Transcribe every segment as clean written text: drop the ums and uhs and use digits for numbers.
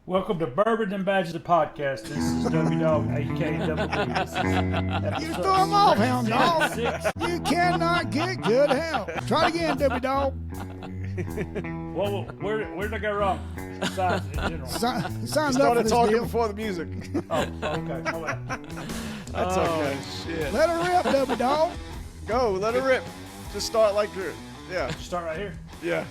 Welcome to Bourbon and Badges the podcast. This is W Dog, aka Double D. This is You throw him off, hound dog. 6. You cannot get good help. Try it again, W Dog. Well, where did I go wrong? Besides in general. Sign up for Started this talking deal. before the music. Oh, okay. Hold on. That's okay. Shit. Let her rip, W Dog. Go. Let it rip. Just start like this. Yeah. Start right here. Yeah.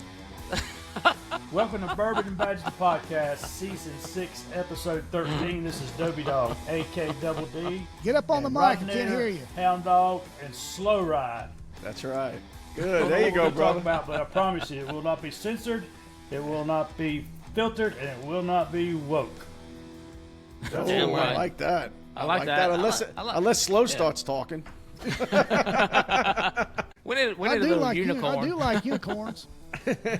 Welcome to Bourbon and Badges the podcast, season 6, episode 13. This is W Dog, aka Double D. Get up on the and mic. I Rodney, can't hear you. Hound Dog, and Slow Ride. That's right. Don't Good. know There you what go, we'll talk brother. about, but I promise you, it will not be censored, it will not be filtered, and it will not be woke. Oh, Damn right. I like that. I like that. Unless Slow starts talking. We need I a do little like unicorn. I do like unicorns.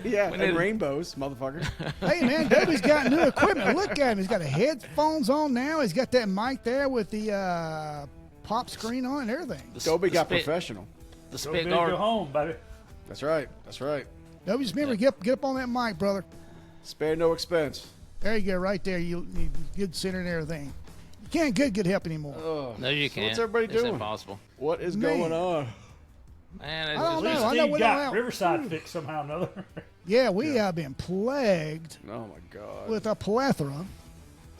Yeah. We And need- rainbows, motherfucker. Hey man, Dobie's got new equipment. Look at him. He's got the headphones on now. He's got that mic there with the pop screen on and everything. Dobie got spit- professional. The Go spit big, go guard. home, baby. That's right. That's right. Dobie, just remember, get up on that mic, brother. Spare no expense. There you go, right there. You good center and everything. You can't get good help anymore. Oh, No, you so can't. what's everybody It's doing? impossible. What is Man. going on? Man, I it's don't At just, know. least I know Steve we got don't have- Riverside fixed somehow or another. Yeah, we have been plagued Oh my God. with a plethora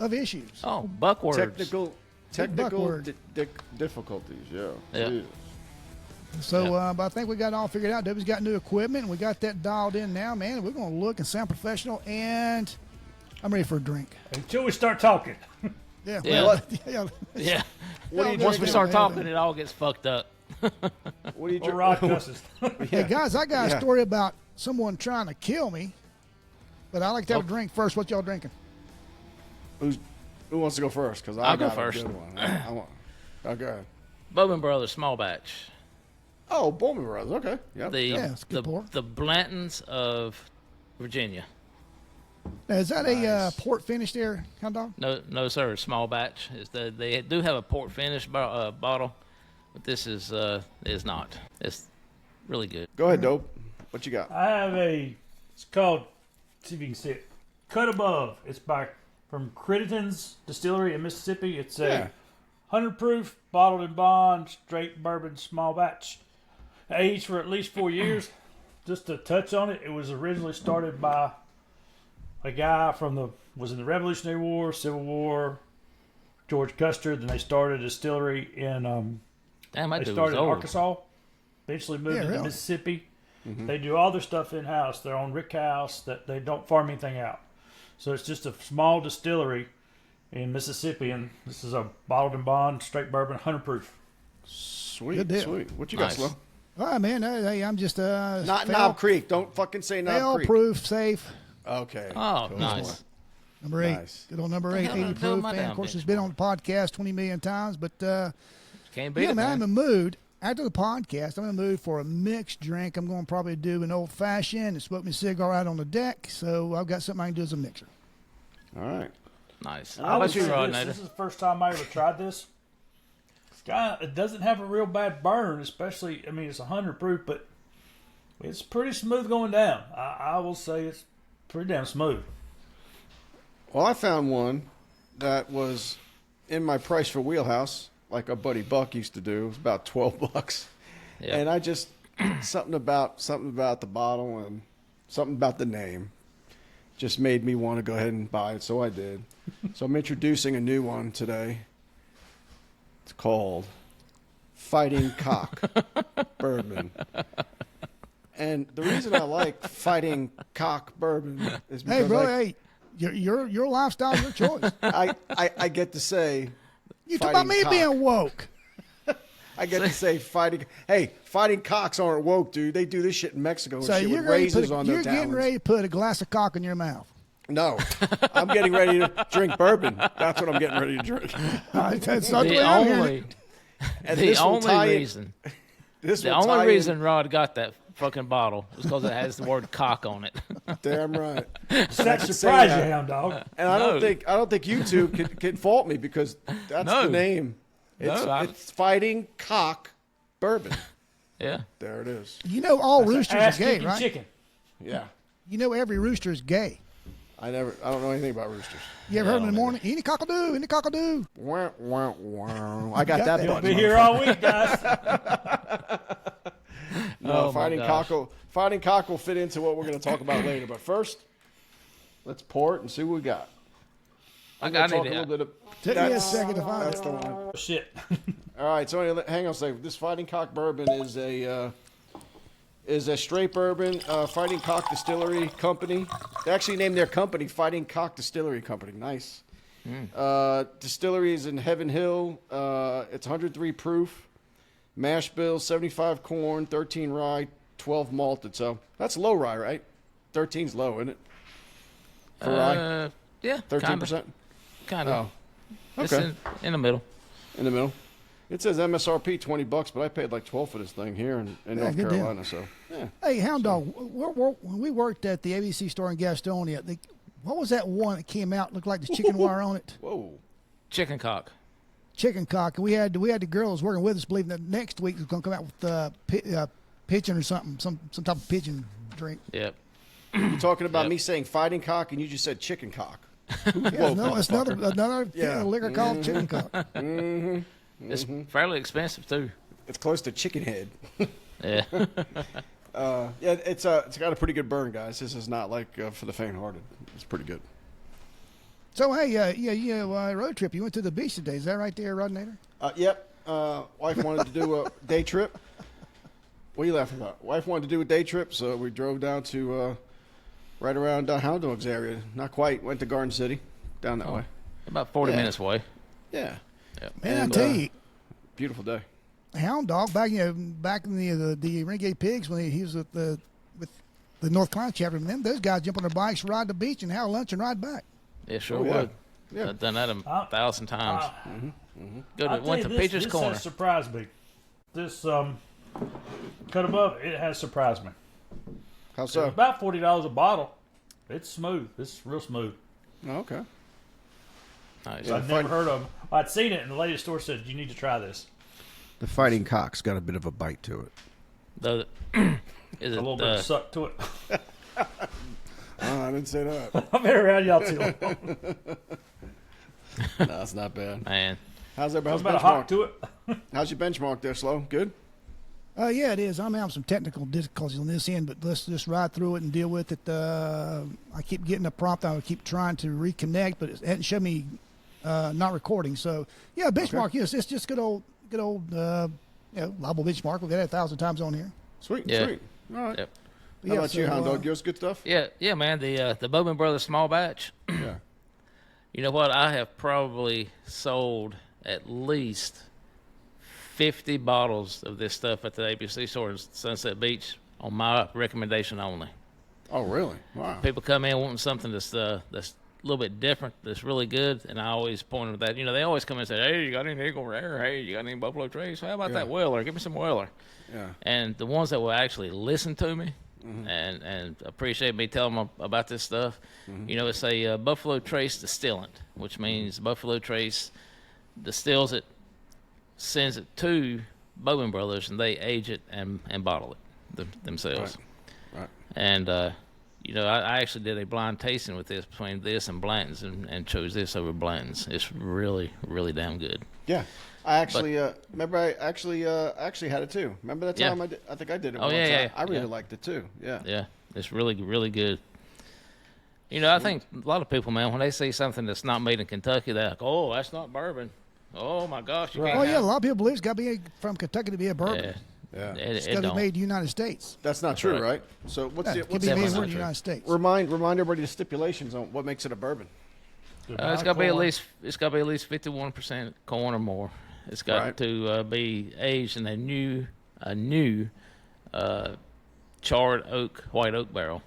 of issues. oh, buckwords. Technical word. difficulties. Yeah. Yeah. Jesus. So, but I think we got it all figured out. Dobie's got new equipment, and we got that dialed in now, man. We're going to look and sound professional, and I'm ready for a drink. Until we start talking. Yeah. Yeah. Well, yeah. Yeah. What are you Yeah, Once we drinking? start talking, it all gets fucked up. What are you Or Rod drinking? cusses. Hey, guys, I got Yeah. a story about someone trying to kill me, but I like to have a drink first. What y'all drinking? Who wants to go first? Because I'll I go got first. a good one. I want. Okay. Bourbon Brothers small batch. Oh, Bowman Brothers. Okay. Yep. Yeah, it's good pour. the Blantons of Virginia. Now, is that a Nice. port finish there, hound dog? No, sir. Small batch. They do have a port finish bottle, but this is not. It's really good. Go ahead, Dope. What you got? I have it's called, see if you can see it, Cut Above. It's from Crittenden's Distillery in Mississippi. It's a Yeah. 100 proof, bottled in bond, straight bourbon small batch. Aged for at least 4 years. Just to touch on it, it was originally started by a guy was in the Revolutionary War, Civil War, George Custer. Then they started a distillery in Damn, that they dude was started in old. Arkansas, eventually moved Yeah, into really? Mississippi. They do all their stuff in house. Their own rick house. That they don't farm anything out. So it's just a small distillery in Mississippi, and this is a bottled and bond straight bourbon, 100 proof. Sweet. Good deal. Sweet. What you Nice. got, Slow? All right, man. Hey, I'm just Not Knob Creek. Don't fucking say Knob Creek. proof, safe. Okay. Oh, Cool. nice. Number 8. Nice. Good old number 8, hell 80 did I do proof. with my And of damn course, bitch it's been on the podcast 20 million times. But Can't beat yeah, it, man, I'm man. in the mood. After the podcast, I'm in the mood for a mixed drink. I'm going to probably do an old fashioned and smoke me a cigar out on the deck. So I've got something I can do as a mixer. All right. Nice. And How I would about you, say Rod this Nader? is the first time I ever tried this. It doesn't have a real bad burn, especially, I mean, it's 100 proof, but it's pretty smooth going down. I will say it's pretty damn smooth. Well, I found one that was in my price for wheelhouse, like our buddy Buck used to do. It was about $12, Yeah. and I just something about the bottle and something about the name just made me want to go ahead and buy it. So I did. So I'm introducing a new one today. It's called Fighting Cock Bourbon. And the reason I like Fighting Cock Bourbon is because Hey, brother, hey, your lifestyle, your choice. I get to say You talk about Fighting me cock. being woke. I get to say fighting. Hey, fighting cocks aren't woke, dude. They do this shit in Mexico and So shit you're, with ready to razors put, on you're their getting talons. ready to put a glass of cock in your mouth. No, I'm getting ready to drink bourbon. That's what I'm getting ready to drink. That's not the way The I'm hearing only, it. And the this will tie only in- reason, This the will tie only in- reason Rod got that fucking bottle was because it has the word cock on it. Damn right. Does that can say surprise you, that. hound dog? And I don't No. think you two can fault me because that's No. the name. It's fighting cock bourbon. Yeah. There it is. You know all roosters are Ass gay, kicking right? chicken. Yeah. You know every rooster is gay. I don't know anything about roosters. You ever heard them in the morning? Any cockle-doo, any cockle-doo. Wah, wah, wah. I got that that. You'll button. be here all week, guys. No, Oh, my gosh. fighting cock will fit into what we're going to talk about later. But first, let's pour it and see what we got. I Gonna need talk a it. little bit of, Took me a second to find that's it. the one. Shit. All right, so hang on a second. This Fighting Cock bourbon is a straight bourbon. Fighting Cock Distillery Company. They actually named their company Fighting Cock Distillery Company. Nice. Distillery is in Heaven Hill. It's 103 proof. Mash bill, 75 corn, 13 rye, 12 malted. So that's low rye, right? 13's low, isn't it? For rye? Yeah, 13%? Kind of. Oh, It's okay. in the middle. In the middle. It says MSRP $20, but I paid like 12 for this thing here in North good deal. Carolina. So, yeah. Hey, Hound Dog, when we worked at the ABC store in Gastonia, what was that one that came out, looked like the chicken wire on it? Whoa. Chicken cock. Chicken cock. And we had the girls working with us believing that next week was going to come out with pigeon or something, some type of pigeon drink. Yep. You're talking about Yep. me saying fighting cock, and you just said chicken cock. Yeah, no, it's another Yeah. liquor called chicken cock. It's fairly expensive too. It's close to chicken head. Yeah. Yeah, it's got a pretty good burn, guys. This is not like for the faint-hearted. It's pretty good. So, hey, road trip. You went to the beach today. Is that right there, Rodnator? Yep. Wife wanted to do a day trip. What are you laughing about? Wife wanted to do a day trip, so we drove down to right around Hound Dog's area. Not quite. Went to Garden City, down that way. About 40 Yeah. minutes away. Yeah. Yep. Man, And, I tell you, Beautiful day. Hound Dog back in the Renegade Pigs when he was with the North Carolina chapter. And those guys jump on their bikes, ride the beach, and have lunch and ride back. Yeah, sure Oh, yeah. would. Yeah. I've done that a 1,000 times. Went to this, Peaches this Corner. has surprised me. This cut above, it has surprised me. How It's so? about $40 a bottle. It's smooth. It's real smooth. Oh, okay. Nice. Yeah. I'd never heard of them. I'd seen it, and the lady at the store said, "You need to try this." The Fighting Cock's got a bit of a bite to it. The, is A it little bit of suck to it. I didn't say that. I've been around y'all too long. No, that's not bad. man? How's There's everybody? about a hop to it. How's your benchmark there, Slow? Good? Yeah, it is. I'm having some technical difficulties on this end, but let's just ride through it and deal with it. I keep getting a prompt. I keep trying to reconnect, but it hasn't shown me not recording. So, yeah, benchmark, yes, it's just good old, liable benchmark. We've had it 1,000 times on here. Sweet, Yeah. sweet. All right. Yep. How about you, so, Hound Dog? Yours good stuff? Yeah, man. The Bourbon Brothers small batch. Yeah. You know what? I have probably sold at least 50 bottles of this stuff at the ABC store in Sunset Beach on my recommendation only. Oh, really? Wow. People come in wanting something that's a little bit different, that's really good, and I always point them to that. You know, they always come in and say, "Hey, you got any Eagle Rare? Hey, you got any Buffalo Trace? How about that Weller? Give me some Weller." Yeah. And the ones that will actually listen to me and appreciate me telling them about this stuff, you know, it's a Buffalo Trace distillant, which means Buffalo Trace distills it, sends it to Bourbon Brothers, and they age it and bottle it themselves. Right. And, you know, I actually did a blind tasting with this between this and Blanton's and chose this over Blanton's. It's really, really damn good. Yeah. I actually remember. I actually had it too. Remember that Yeah. time? I think I did it. Oh, one yeah, time. yeah, I really yeah. liked it too. Yeah. Yeah, it's really, really good. You know, I think a lot of people, man, when they see something that's not made in Kentucky, they're like, "Oh, that's not bourbon." Oh my gosh, you can't Oh, yeah, a have-" lot of people believe it's got to be from Kentucky to be a bourbon. Yeah, Yeah. It's it got to be don't. made in the United States. That's not true, right. right? So what's Yeah, the it can what's be the made definitely in not the true. United States. remind everybody the stipulations on what makes it a bourbon? It's got to be at least 51% corn or more. It's got Right. to be aged in a new charred white oak barrel.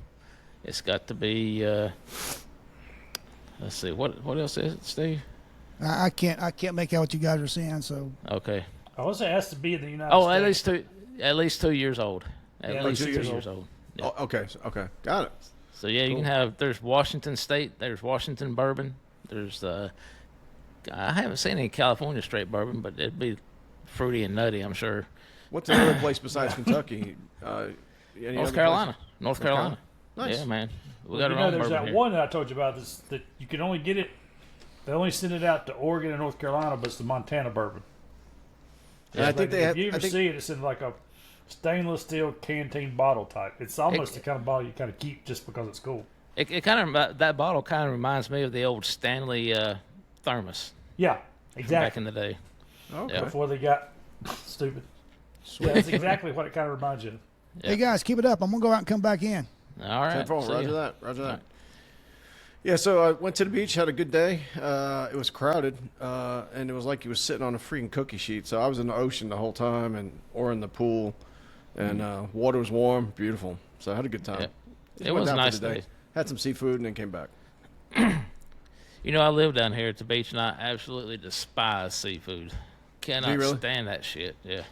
It's got to be. Let's see, what else is it, Steve? I can't make out what you guys are saying. So Okay. I would say it has to be in the United Oh, States. at least 2 years old. At Yeah, least 2 2 years years old. Yeah. Oh, okay. Okay. Got it. So yeah, you can have. There's Washington State. There's Washington bourbon. There's I haven't seen any California straight bourbon, but it'd be fruity and nutty, I'm sure. What's another place besides Kentucky? Any North other Carolina. places? North Carolina. Nice. Yeah, man. We Well, got you our know, own there's bourbon that here. one that I told you about. That you can only get it. They only send it out to Oregon and North Carolina, but it's the Montana bourbon. And I think they if have. you I ever think see it, it's in like a stainless steel canteen bottle type. It's almost the kind of bottle you kind of keep just because it's cool. It kind of that bottle kind of reminds me of the old Stanley thermos Yeah, from back exactly. in the day. okay. Yeah. Before they got stupid. Yeah, that's exactly what it kind of reminds you of. Yeah. Hey guys, keep it up. I'm gonna go out and come back in. All right. 10-4, see Roger ya. that. Roger that. All right. Yeah, so I went to the beach, had a good day. It was crowded, and it was like you was sitting on a freaking cookie sheet. So I was in the ocean the whole time, or in the pool, and water was warm, beautiful. So I had a good time. Yeah. Just It went was a down for nice the day. Had some seafood and then came back. You know, I live down here at the beach, and I absolutely despise seafood. Cannot really? stand that shit. Yeah.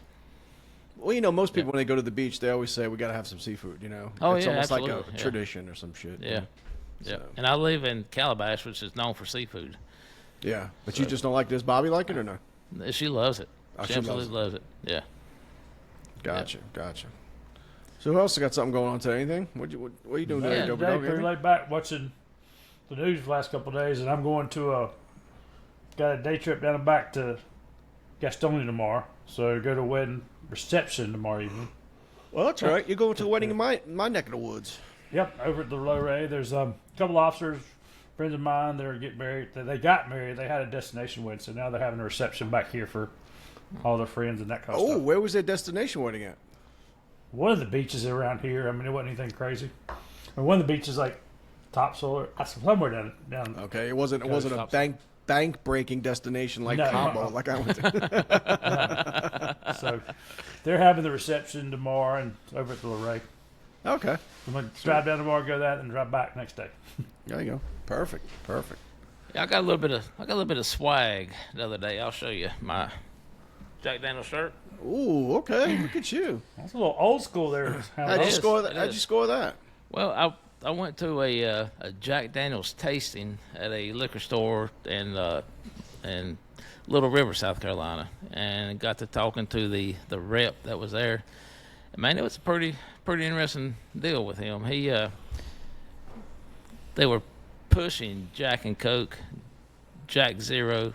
Well, you know, most people when they go to the beach, they always say we got to have some seafood. You know, Oh, it's yeah, almost like absolutely, a yeah. tradition or some shit. Yeah. Yeah. So, And I live in Calabash, which is known for seafood. yeah. But you just don't like this. Bobby like it or no? She loves it. Oh, She she loves absolutely loves it. Yeah. Gotcha. So who else got something going on today? Anything? What are you doing today, Yeah, Dope Today, Dog? pretty Anything? laid back watching the news the last couple of days, and I'm going to got a day trip down and back to Gastonia tomorrow. So go to a wedding reception tomorrow evening. Well, that's all right. You're going to a wedding in my neck of the woods. Yep, over at the Low Ray. There's a couple officers, friends of mine, that are getting married. They got married. They had a destination wedding, so now they're having a reception back here for all their friends and that kind of Oh, stuff. where was their destination wedding at? One of the beaches around here. I mean, it wasn't anything crazy. And one of the beaches, like topsoil, somewhere down. Okay, it wasn't a stop. bank breaking destination like No. Cabo, like I went to. So they're having the reception tomorrow and over at the Luray. Okay, I'm going to drive down tomorrow, go that, and drive back next day. there you go. Perfect. Yeah, I got a little bit of swag the other day. I'll show you my Jack Daniel's shirt. Ooh, okay. Look at you. That's a little old school there. How'd you is, score that? it How'd is. you score that? Well, I went to a Jack Daniel's tasting at a liquor store in Little River, South Carolina, and got to talking to the rep that was there. Man, it was a pretty interesting deal with him. They were pushing Jack and Coke, Jack Zero,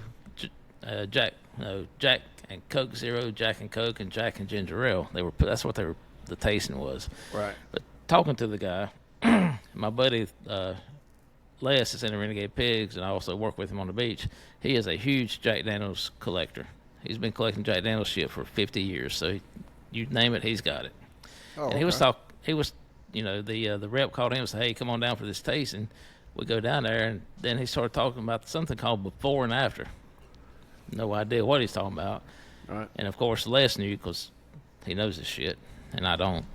Jack and Coke Zero, Jack and Coke, and Jack and Ginger Ale. That's what the tasting was. Right. But talking to the guy, my buddy Les is in the Renegade Pigs, and I also work with him on the beach. He is a huge Jack Daniel's collector. He's been collecting Jack Daniel's shit for 50 years. So you name it, he's got it. Oh, And he was the rep called him and said, "Hey, come on down for this tasting." We go down there, and then he started talking about something called before and after. No idea what he's talking about. All right. And of course, Les knew because he knows his shit, and I don't.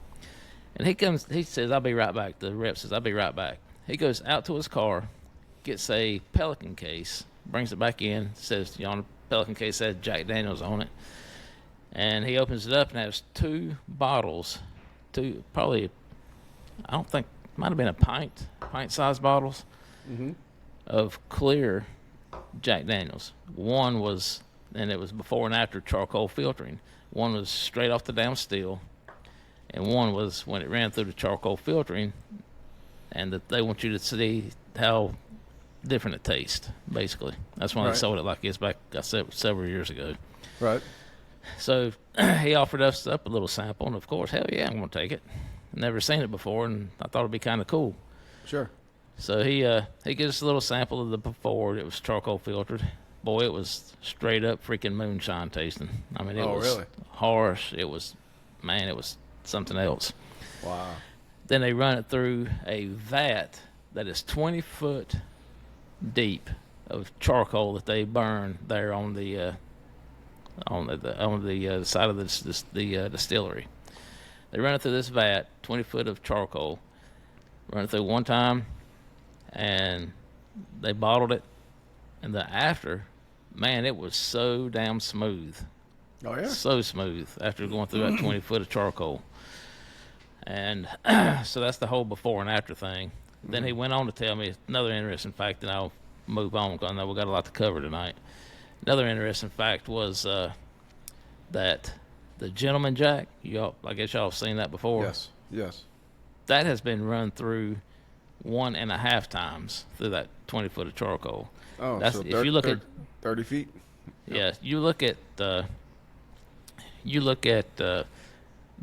And he says, "I'll be right back." The rep says, "I'll be right back." He goes out to his car, gets a Pelican case, brings it back in, says, on the Pelican case says Jack Daniels on it. And he opens it up and has two bottles, probably, I don't think, might have been pint-sized bottles of clear Jack Daniels. One was, and it was before and after charcoal filtering. One was straight off the damn still, and one was when it ran through the charcoal filtering, and that they want you to see how different it tastes, basically. That's when Right. they sold it like this back several years ago. Right. So he offered us up a little sample, and of course, hell yeah, I'm going to take it. Never seen it before, and I thought it'd be kind of cool. Sure. So he gives us a little sample of the before. It was charcoal filtered. Boy, it was straight up freaking moonshine tasting. I mean, it Oh, was really? harsh. It was something else. Wow. Then they run it through a vat that is 20 foot deep of charcoal that they burn there on the side of the distillery. They run it through this vat, 20 foot of charcoal. Run it through one time, and they bottled it. And the after, man, it was so damn smooth. Oh yeah. So smooth after going through that 20 foot of charcoal. And so that's the whole before and after thing. Then he went on to tell me another interesting fact, and I'll move on because I know we've got a lot to cover tonight. Another interesting fact was that the Gentleman Jack, I guess y'all have seen that before. Yes. Yes. that has been run through 1.5 times through that 20 foot of charcoal. Oh, That's, so if you look at 30 feet. yeah, you look at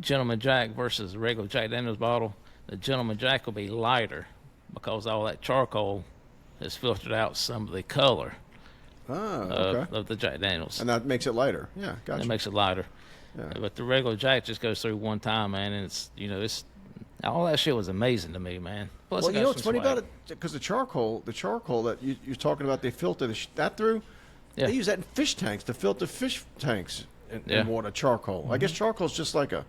Gentleman Jack versus the regular Jack Daniels bottle. The Gentleman Jack will be lighter because all that charcoal has filtered out some of the color Oh, okay. of the Jack Daniels. And that makes it lighter. Yeah, gotcha. That makes it lighter. Yeah. But the regular Jack just goes through one time, man, and it's all that shit was amazing to me, man. Plus, Well, it you got know what's some funny swag. about it? Because the charcoal that you're talking about, they filter that through. Yeah. They use that in fish tanks to filter fish tanks in Yeah. water. Charcoal. I guess charcoal's just like a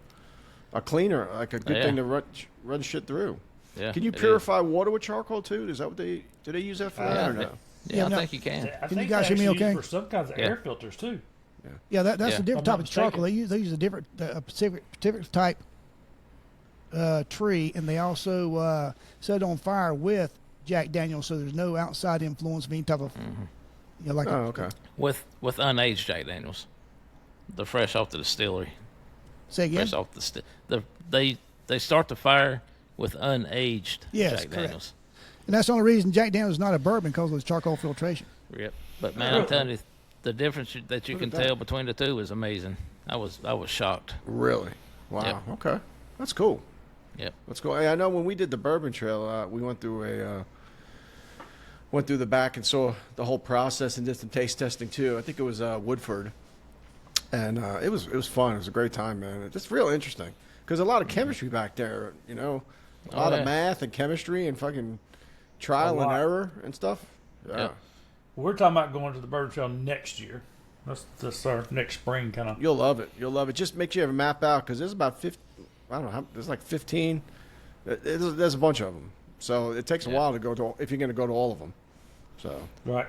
cleaner, like a good Yeah. thing to run shit through. Yeah, Can you it is. purify water with charcoal too? Is that what do they use that for that or no? Yeah, Yeah, I no. think you can. I Can you think guys they hear me actually okay? use for some kinds of Yeah. air filters too. Yeah, that's Yeah. a different I'm type not of charcoal. mistaken. They use a different specific type tree, and they also set it on fire with Jack Daniels, so there's no outside influence of any type of like Oh, okay. With unaged Jack Daniels, the fresh off the distillery, say again. fresh off they start the fire with unaged Yes, Jack correct. Daniels. And that's the only reason Jack Daniels is not a bourbon because of the charcoal filtration. Yep. But man, I'm telling you, the difference that you Look can at that. tell between the two is amazing. I was shocked. Really? Wow. Yep. Okay. That's cool. Yep. Let's go. Hey, I know when we did the bourbon trail, we went through the back and saw the whole process and did some taste testing too. I think it was Woodford, and it was fun. It was a great time, man. It's just real interesting because a lot of chemistry back there. You know, a lot yeah. of math and chemistry and fucking trial and lot. error and stuff. Yeah. Yep. We're talking about going to the bourbon trail next year. That's our next spring kind of. You'll love it. You'll love it. Just make sure you have a map out because there's about 50. I don't know. There's like 15. There's a bunch of them. So it takes a Yeah. while to go to if you're going to go to all of them. So Right.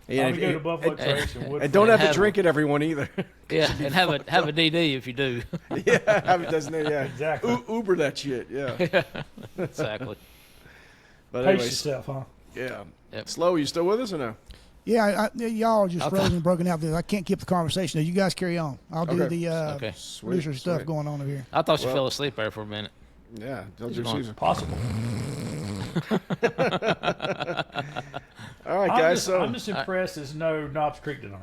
yeah, I'm gonna go to Buffalo Trace and Woodford. and don't have to have drink it every one either. Yeah, and have a DD if you do. Yeah, have it doesn't it? Yeah, Exactly. Uber that shit. Yeah. Exactly. But Pace anyways, yourself, huh? yeah. Yep. Slow, you still with us or no? Yeah, y'all are just Okay. frozen and broken out. I can't keep the conversation. You guys carry on. I'll do Okay. the Okay. Sweet, producer stuff sweet. going on over here. I thought you Well- fell asleep there for a minute. Yeah, don't You're do going- Caesar. Possible. All right, I'm guys. just, So I'm just impressed there's no Knobs Creek tonight.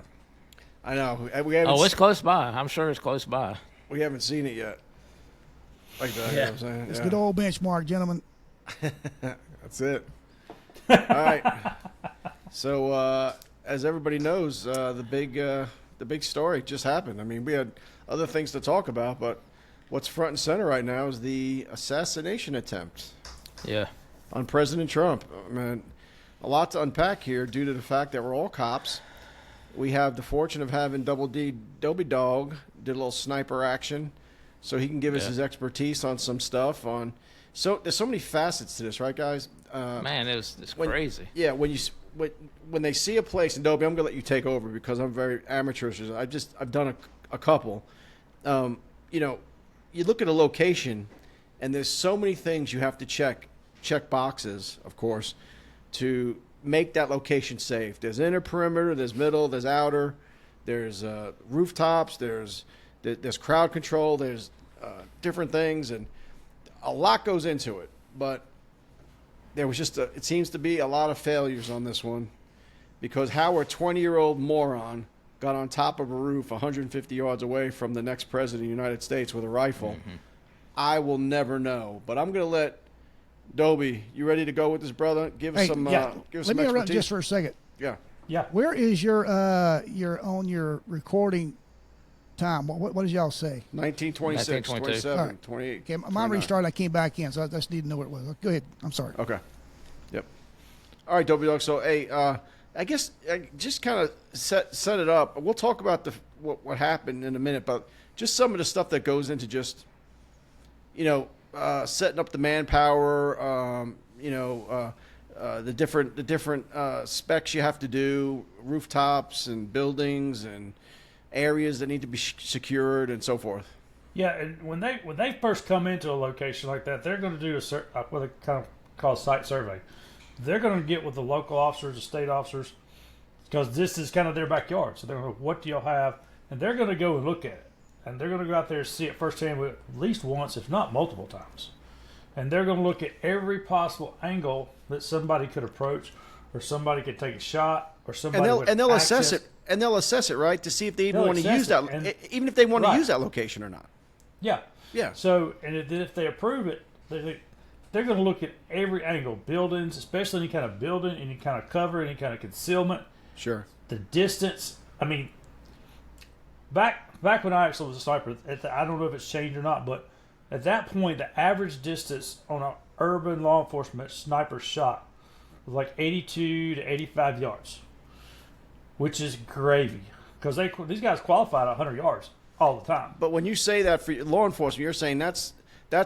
I know we haven't Oh, it's close by. I'm sure it's close by. we haven't seen it yet. Like that, you know what I'm saying? It's Yeah. good old benchmark, gentlemen. That's it. All right. So, as everybody knows, the big story just happened. I mean, we had other things to talk about, but what's front and center right now is the assassination attempt Yeah. on President Trump. I mean, a lot to unpack here due to the fact that we're all cops. We have the fortune of having Double D Dobie Dog did a little sniper action, so he can give us Yeah. his expertise on some stuff. So there's so many facets to this, right, guys? Man, it's when- crazy. Yeah, when they see a place, and Dobie, I'm gonna let you take over because I'm very amateurish. I've done a couple. You know, you look at a location, and there's so many things you have to check boxes, of course, to make that location safe. There's inner perimeter, there's middle, there's outer, there's rooftops, there's crowd control, there's different things, and a lot goes into it. But there was just it seems to be a lot of failures on this one because how a 20-year-old moron got on top of a roof 150 yards away from the next president of the United States with a rifle, I will never know. But I'm going to let Dobie, you ready to go with this, brother? Give us Hey, some yeah. give us Let some me interrupt expertise. just for a second. Yeah. Yeah. Where is your recording time? What does y'all say? 1926, 1922. 27, All right. 28. Okay, mine 29. restarted. I came back in, so I just need to know what it was. Go ahead. I'm sorry. Okay. Yep. All right, Dobie Dog. So, hey, I guess just kind of set it up. We'll talk about what happened in a minute, but just some of the stuff that goes into just, setting up the manpower. The different specs you have to do, rooftops and buildings and areas that need to be secured and so forth. Yeah, and when they first come into a location like that, they're going to do what they kind of call a site survey. They're going to get with the local officers, the state officers, because this is kind of their backyard. So they're going to, what do y'all have? And they're going to go and look at it. And they're going to go out there and see it firsthand at least once, if not multiple times. and they're going to look at every possible angle that somebody could approach, or somebody could take a shot, or somebody And they'll access. assess it. And they'll assess it, right, to see if they even They'll want to assess use it, that, and- even if they want to Right. use that location or not. Yeah. Yeah. So, and if they approve it, they're going to look at every angle, buildings, especially any kind of building, any kind of cover, any kind of concealment, Sure. the distance. I mean, back when I actually was a sniper, I don't know if it's changed or not, but at that point, the average distance on an urban law enforcement sniper shot was like 82 to 85 yards, which is gravy because these guys qualified at 100 yards all the time. But when you say that for law enforcement, you're saying that's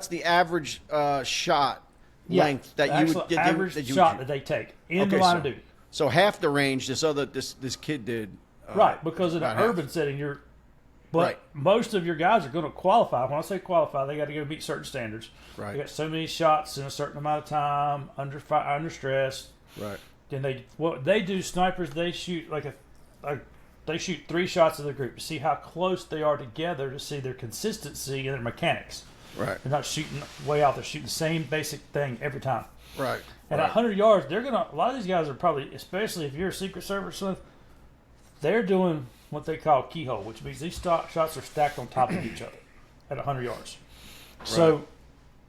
the average shot length that you would get. Average that you shot would, that they take in the line of duty. So half the range this kid did. Right, because in an about half. urban setting, but Right. most of your guys are going to qualify. When I say qualify, they got to go meet certain standards. Right. They got so many shots in a certain amount of time, under stress. Right. Then what they do, snipers, they shoot they shoot 3 shots of the group to see how close they are together to see their consistency and their mechanics. Right. They're not shooting way out; they're shooting the same basic thing every time. Right. And at 100 yards, a lot of these guys are probably, especially if you're a Secret Service, they're doing what they call keyhole, which means these shots are stacked on top of each other at 100 yards. So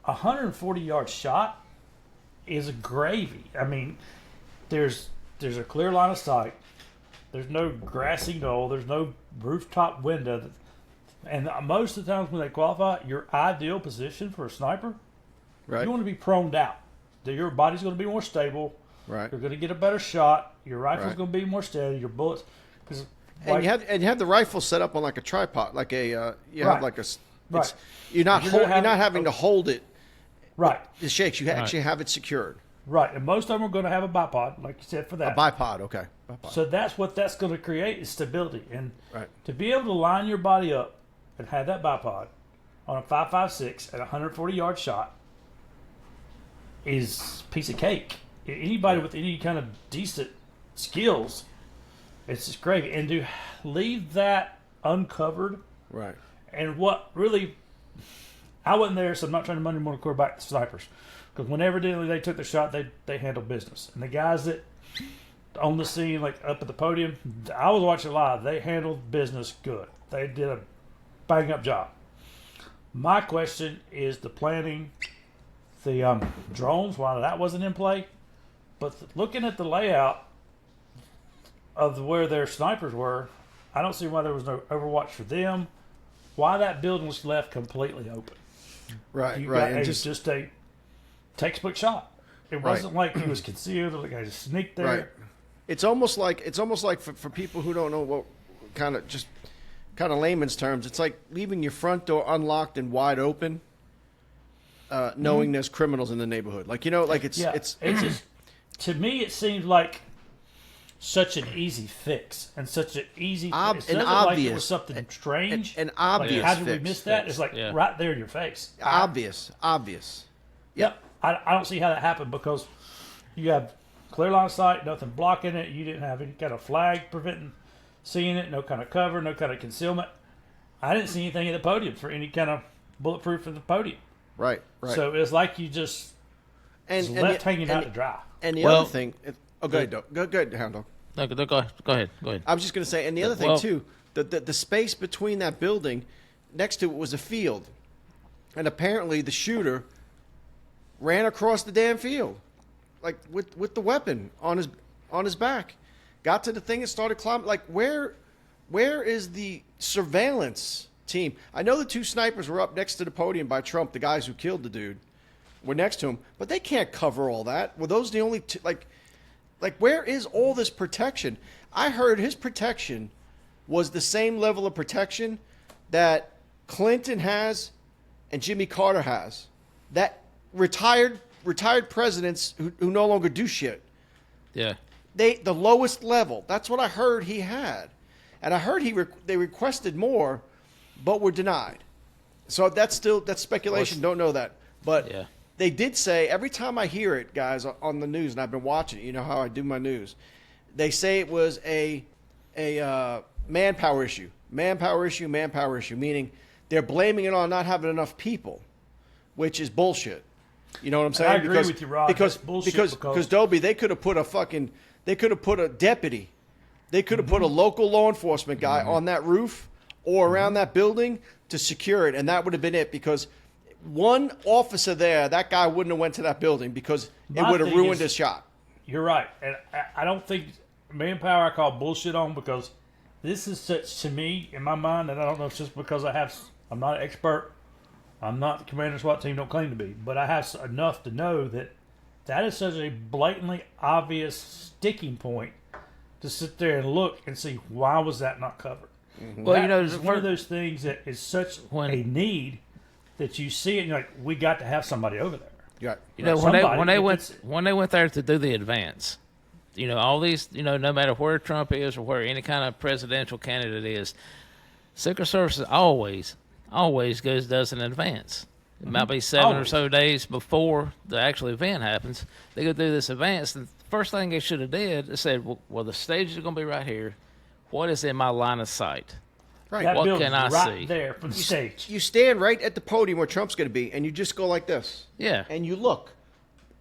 a 140-yard shot is a gravy. I mean, there's a clear line of sight. There's no grassy knoll. There's no rooftop window. And most of the times when they qualify, your ideal position for a sniper, Right. you want to be proned out. Your body's going to be more stable. Right. You're going to get a better shot. Your rifle's Right. going to be more steady. Your bullets, because And you have the rifle set up on like a tripod, like a you have Right. like a. Right. It's, you're not You're gonna you're not have- having to hold it. right, It shakes. You actually have it secured. right, and most of them are going to have a bipod, like you said, for A that. bipod. Okay. Bipod. So that's what that's going to create is stability, and Right. to be able to line your body up and have that bipod on a 5.56 at a 140-yard shot is a piece of cake. Anybody with any kind of decent skills, it's just gravy. And to leave that uncovered, Right. and what really, I wasn't there, so I'm not trying to Monday morning quarterback the snipers, because whenever they took the shot, they handled business. And the guys that on the scene, like up at the podium, I was watching live. They handled business good. They did a bang up job. My question is the planning, the drones, why that wasn't in play. But looking at the layout of where their snipers were, I don't see why there was no overwatch for them. Why that building was left completely open. Right. You Right. got And just a textbook shot. It wasn't like he was concealed or like I just sneaked there. Right. It's almost like for people who don't know what kind of layman's terms, it's like leaving your front door unlocked and wide open, knowing there's criminals in the neighborhood. Like like it's Yeah, it's just, to me it seems like such an easy fix and such an easy. It doesn't like it was something strange. an obvious Like, how did we fix. miss that? It's like Yeah. right there in your face. obvious. Yep. I don't see how that happened because you have clear line of sight, nothing blocking it. You didn't have any kind of flag preventing seeing it, no kind of cover, no kind of concealment. I didn't see anything at the podium for any kind of bulletproof at the podium. Right. Right. So it's like you just was left hanging out to dry. And the Well- other thing, go ahead, Doug. Go ahead, Hound Dog. No, go ahead. I was just going to say, and the other thing Well- too, the space between that building, next to it was a field, and apparently the shooter ran across the damn field, like with the weapon on his back, got to the thing and started climbing. Like where is the surveillance team? I know the 2 snipers were up next to the podium by Trump, the guys who killed the dude, were next to him, but they can't cover all that. Were those the only two? Like, where is all this protection? I heard his protection was the same level of protection that Clinton has and Jimmy Carter has. That retired presidents who no longer do shit. Yeah. The lowest level. That's what I heard he had, and I heard they requested more, but were denied. So that's speculation. Don't know that, but Yeah. they did say every time I hear it, guys, on the news, and I've been watching it. You know how I do my news. They say it was a manpower issue, meaning they're blaming it on not having enough people, which is bullshit. You know what I'm And saying? I agree with you, Rod. Because That's bullshit because Dobie, they could have put a deputy, they could have put a local law enforcement guy on that roof or around that building to secure it, and that would have been it. Because one officer there, that guy wouldn't have went to that building because it My would have thing ruined is- his shot. You're right, and I don't think manpower I call bullshit on, because this is such, to me, in my mind, and I don't know if it's just because I'm not an expert, I'm not the commander SWAT team, don't claim to be, but I have enough to know that is such a blatantly obvious sticking point to sit there and look and see, why was that not covered? Well, That you know, is one of those things that is such a need that you see it and you're like, we got to have somebody over there. Yeah. you know, Somebody, when they if went there to do the advance, you know, all these, you know, no matter where Trump is or where any kind of presidential candidate is, Secret Service always does an advance. It might be 7 or so days before the actual event happens. They go do this advance. And the first thing they should have did is said, well, the stage is going to be right here. What is in my line of sight? Right. That What building's can I right see? there from the stage. You stand right at the podium where Trump's going to be, and you just go like this. Yeah. And you look.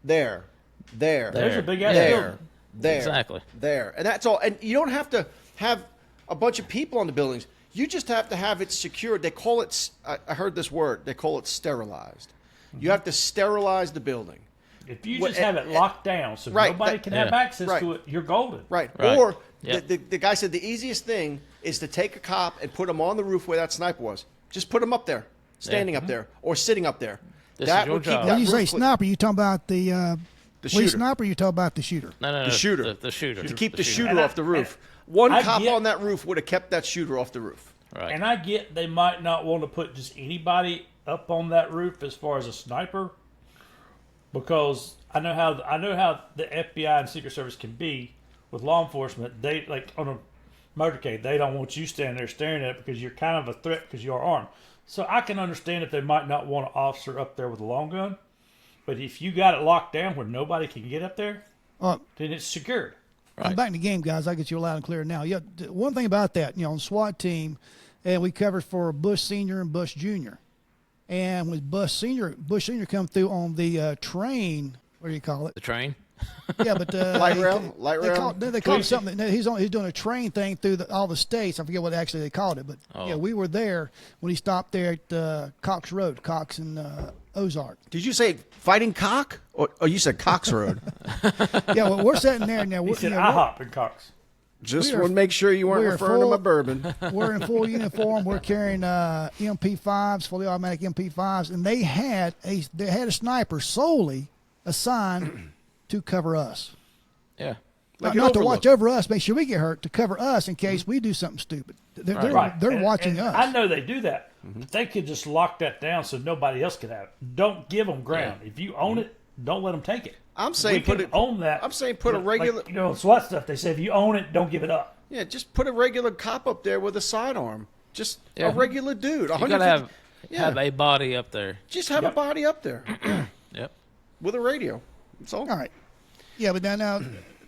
There. There's a big ass There. building. There. Exactly. There. And that's all. And you don't have to have a bunch of people on the buildings. You just have to have it secured. They call it, I heard this word, they call it sterilized. You have to sterilize the building. If you What- just have it locked down so right, nobody that- can have yeah. access Right. to it, you're golden. Right. Right. Or Yep. the guy said the easiest thing is to take a cop and put him on the roof where that sniper was. Just put him up there, standing up there, or sitting up there. This is your would keep job. that When you say roof clean. sniper, you talking about the police shooter. sniper, or you talking about the shooter? No, The shooter. The shooter. To keep the shooter And off the roof. One I cop get- on that roof would have kept that shooter off the roof. Right. And I get they might not want to put just anybody up on that roof as far as a sniper, because I know how the FBI and Secret Service can be with law enforcement. They, like on a motorcade, they don't want you standing there staring at it because you're kind of a threat because you are armed. So I can understand if they might not want an officer up there with a long gun, but if you got it locked down where nobody can get up there, Uh, then it's secured. I'm back in the game, guys. I get you loud and clear now. Yeah, one thing about that, on SWAT team, and we covered for Bush Senior and Bush Junior, and with Bush Senior come through on the train. What do you call it? The train. Yeah, but Light rail? They call it something. He's doing a train thing through all the states. I forget what actually they called it, but yeah, we were there when he stopped there at Cox Road, Cox and Ozark. Did you say fighting cock? Or you said Cox Road? Yeah, well, we're sitting there now. He said, IHOP in Cox. Just We are- want to make sure you weren't we are referring to full- my bourbon. We're in full uniform. We're carrying MP5s, fully automatic MP5s, and they had a sniper solely assigned to cover us. Yeah. Like Not an to overlook. watch over us, make sure we get hurt, to cover us in case we do something stupid. They're Right. they're And- watching and us. I know they do that. But they could just lock that down so nobody else could have it. Don't give them ground. If you own it, don't let them take it. I'm saying we put can it. own that. I'm saying put a Like, regular. SWAT stuff. They say if you own it, don't give it up. Yeah, just put a regular cop up there with a sidearm. Just Yeah. a regular dude. You 150 gotta yeah. have a body up there. Just have a body up there. Yeah. Yep. With a radio. That's all. All right. Yeah, but now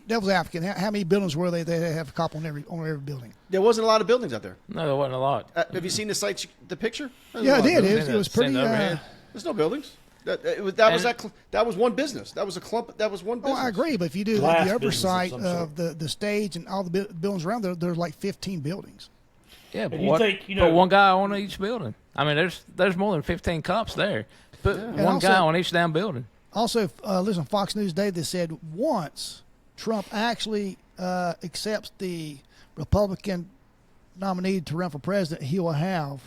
Devil's African. How many buildings were they? They have a cop on every building. There wasn't a lot of buildings out there. No, there wasn't a lot. Have you seen the sites? The picture? There's Yeah, a it lot of did. buildings. It was pretty. Send overhead. There's no buildings. That was one business. That was a clump. That was one Oh, business. I agree. But if you do Glass the upper business of site some of the stage and all the buildings around there, there's like 15 buildings. Yeah, but And you think, put one guy on each building. I mean, there's more than 15 cops there. Put And one also- guy on each damn building. Also, listen, Fox News Day, they said once Trump actually accepts the Republican nominee to run for president, he will have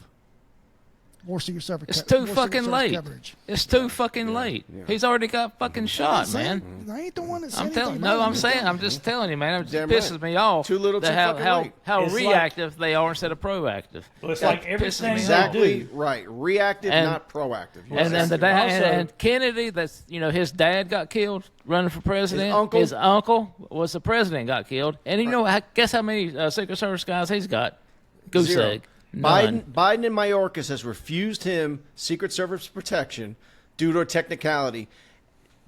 more Secret Service. It's too more Secret fucking Service late. coverage. It's too fucking late. He's already got fucking shot, man. I ain't the one that said I'm anything telling. about No, it. I'm saying. I'm just telling you, man. It Damn pisses right. me off. Too little, that too how fucking how, late. how It's like- reactive they are instead of proactive. Well, it's That like pisses everything me they Exactly do. right. Reactive, And- not proactive. And then the Also- dad and Kennedy, that's his dad got killed running for president. His uncle? Was the president, got killed. And guess how many Secret Service guys he's got? Goose Zero. egg. None. Biden in Mayorkas has refused him Secret Service protection due to a technicality.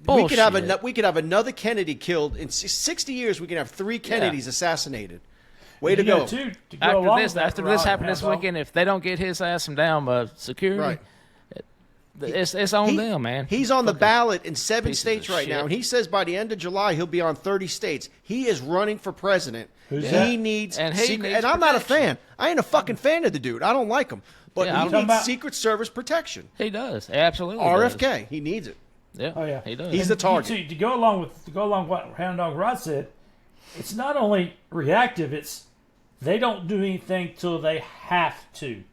We could have Bullshit. we could have another Kennedy killed in 60 years. We can have 3 Kennedys assassinated. Way to You know, go! too, to go along with that, After this Rod, happened this Hassel, weekend, if they don't get his ass down by security, Right. It's on them, man. He's on the ballot in 7 pieces states of right now, shit. and he says by the end of July he'll be on 30 states. He is running for president. Who's he that? needs And he secret, needs and I'm not a protection. fan. I ain't a fucking fan of the dude. I don't like him, but Yeah, he I'm talking needs about- Secret Service protection. He does. Absolutely. does. RFK, he needs it. Yeah. Oh yeah, He does. He's the And target. To go along with what Hound Dog Rod said, it's not only reactive; it's they don't do anything till they have to,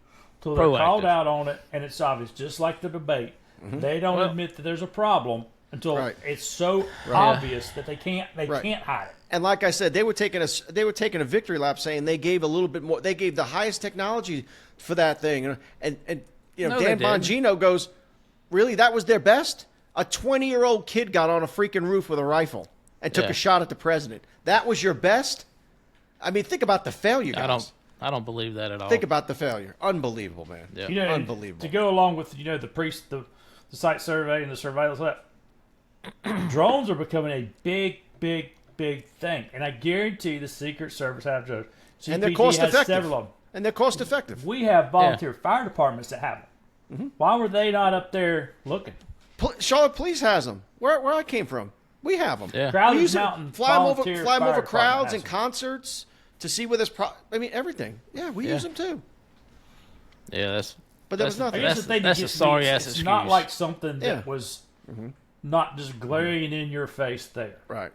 till they're Proactive. called out on it, and it's obvious. Just like the debate, they don't Well- admit that there's a problem until Right. it's so obvious that they can't Right. hide it. And like I said, they were taking a victory lap, saying they gave a little bit more. They gave the highest technology for that thing, and you know No, Dan they didn't. Bongino goes, really, that was their best? A 20-year-old kid got on a freaking roof with a rifle and took Yeah. a shot at the president. That was your best? I mean, think about the failure, guys. I don't believe that at all. Think about the failure. Unbelievable, man. Yeah. You know, Unbelievable. To go along with the site survey and the surveillance, drones are becoming a big thing, and I guarantee the Secret Service have to. And they're CPG cost has effective. several of them. And they're cost effective. We have volunteer fire departments that have them. Why were they not up there looking? Charlotte Police has them. Where I came from, we have them. Yeah. Crowley's We use them. Mountain Fly them volunteer fly 'em fire over department crowds has and them. concerts to see where this. I mean, everything. Yeah, we use them too. Yeah, that's. But there was that's- nothing. I guess That's, the thing that that's a gets me, sorry ass it's excuse. not like something that Yeah. was not just glaring in your face there. Right.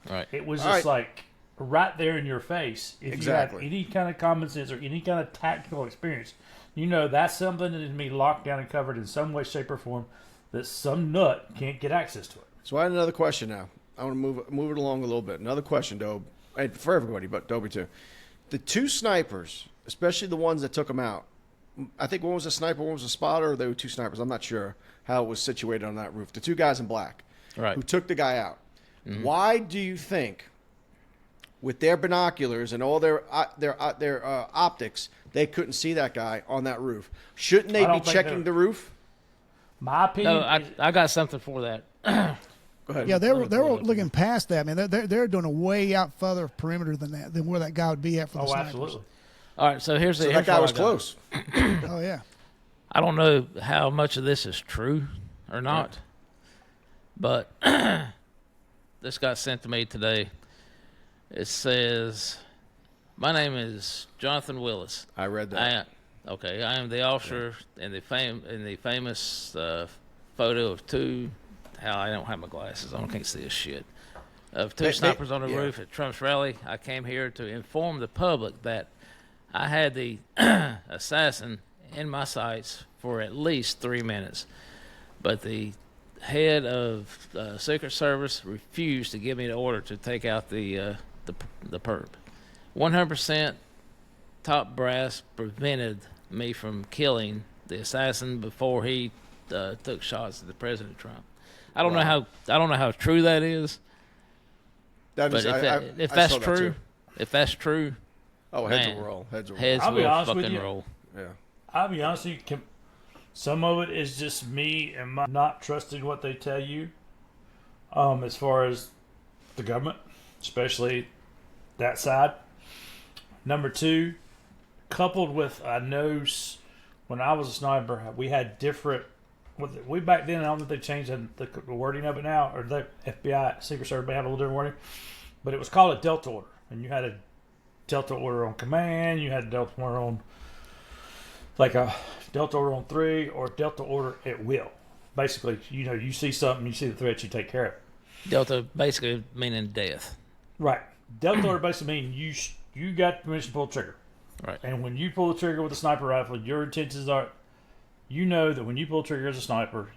Right. It was All just right. like right there in your face. If Exactly. you have any kind of common sense or any kind of tactical experience, you know that's something that is to be locked down and covered in some way, shape, or form that some nut can't get access to it. So I had another question now. I want to move it along a little bit. Another question, Dobe, and for everybody, but Dobie too. The two snipers, especially the ones that took them out. I think one was a sniper, one was a spotter, or they were two snipers. I'm not sure how it was situated on that roof. The two guys in black Right. who took the guy out. Why do you think, with their binoculars and all their optics, they couldn't see that guy on that roof? Shouldn't they I don't be think checking they're- the roof? My opinion. No, is, I got something for that. Go ahead. Yeah, they were looking past that, man. They're doing a way out further perimeter than where that guy would be at for the oh, snipers. absolutely. All right, so here's the. So here's that guy what was I got. close. Oh yeah. I don't know how much of this is true or not, but this got sent to me today. It says, "My name is Jonathan Willis. I read that. I am the officer in the famous photo of two. How I don't have my glasses on, I can't see a shit. Of two snipers on the roof at Trump's rally. I came here to inform the public that I had the assassin in my sights for at least 3 minutes, but the head of Secret Service refused to give me the order to take out the perp. 100% top brass prevented me from killing the assassin before he took shots at the President Trump. I don't know how true that is, That but is- if I that's saw that true, too. if that's true, Oh, heads man, will roll. Heads will roll. heads I'll be will honest with fucking you. roll. Yeah. I'll be honest with you. Some of it is just me and my not trusting what they tell you. As far as the government, especially that side. Number two, coupled with when I was a sniper, we had different. We back then, I don't know if they changed the wording of it now, or the FBI, Secret Service may have a little different wording, but it was called a Delta order, and you had a Delta order on command, you had a Delta order on like a Delta order on 3 or Delta order at will. Basically, you see something, you see the threat, you take care of it. Delta basically meaning death. Right. Delta order basically means you got permission to pull the trigger. Right. And when you pull the trigger with a sniper rifle, your intentions are, you know that when you pull the trigger as a sniper,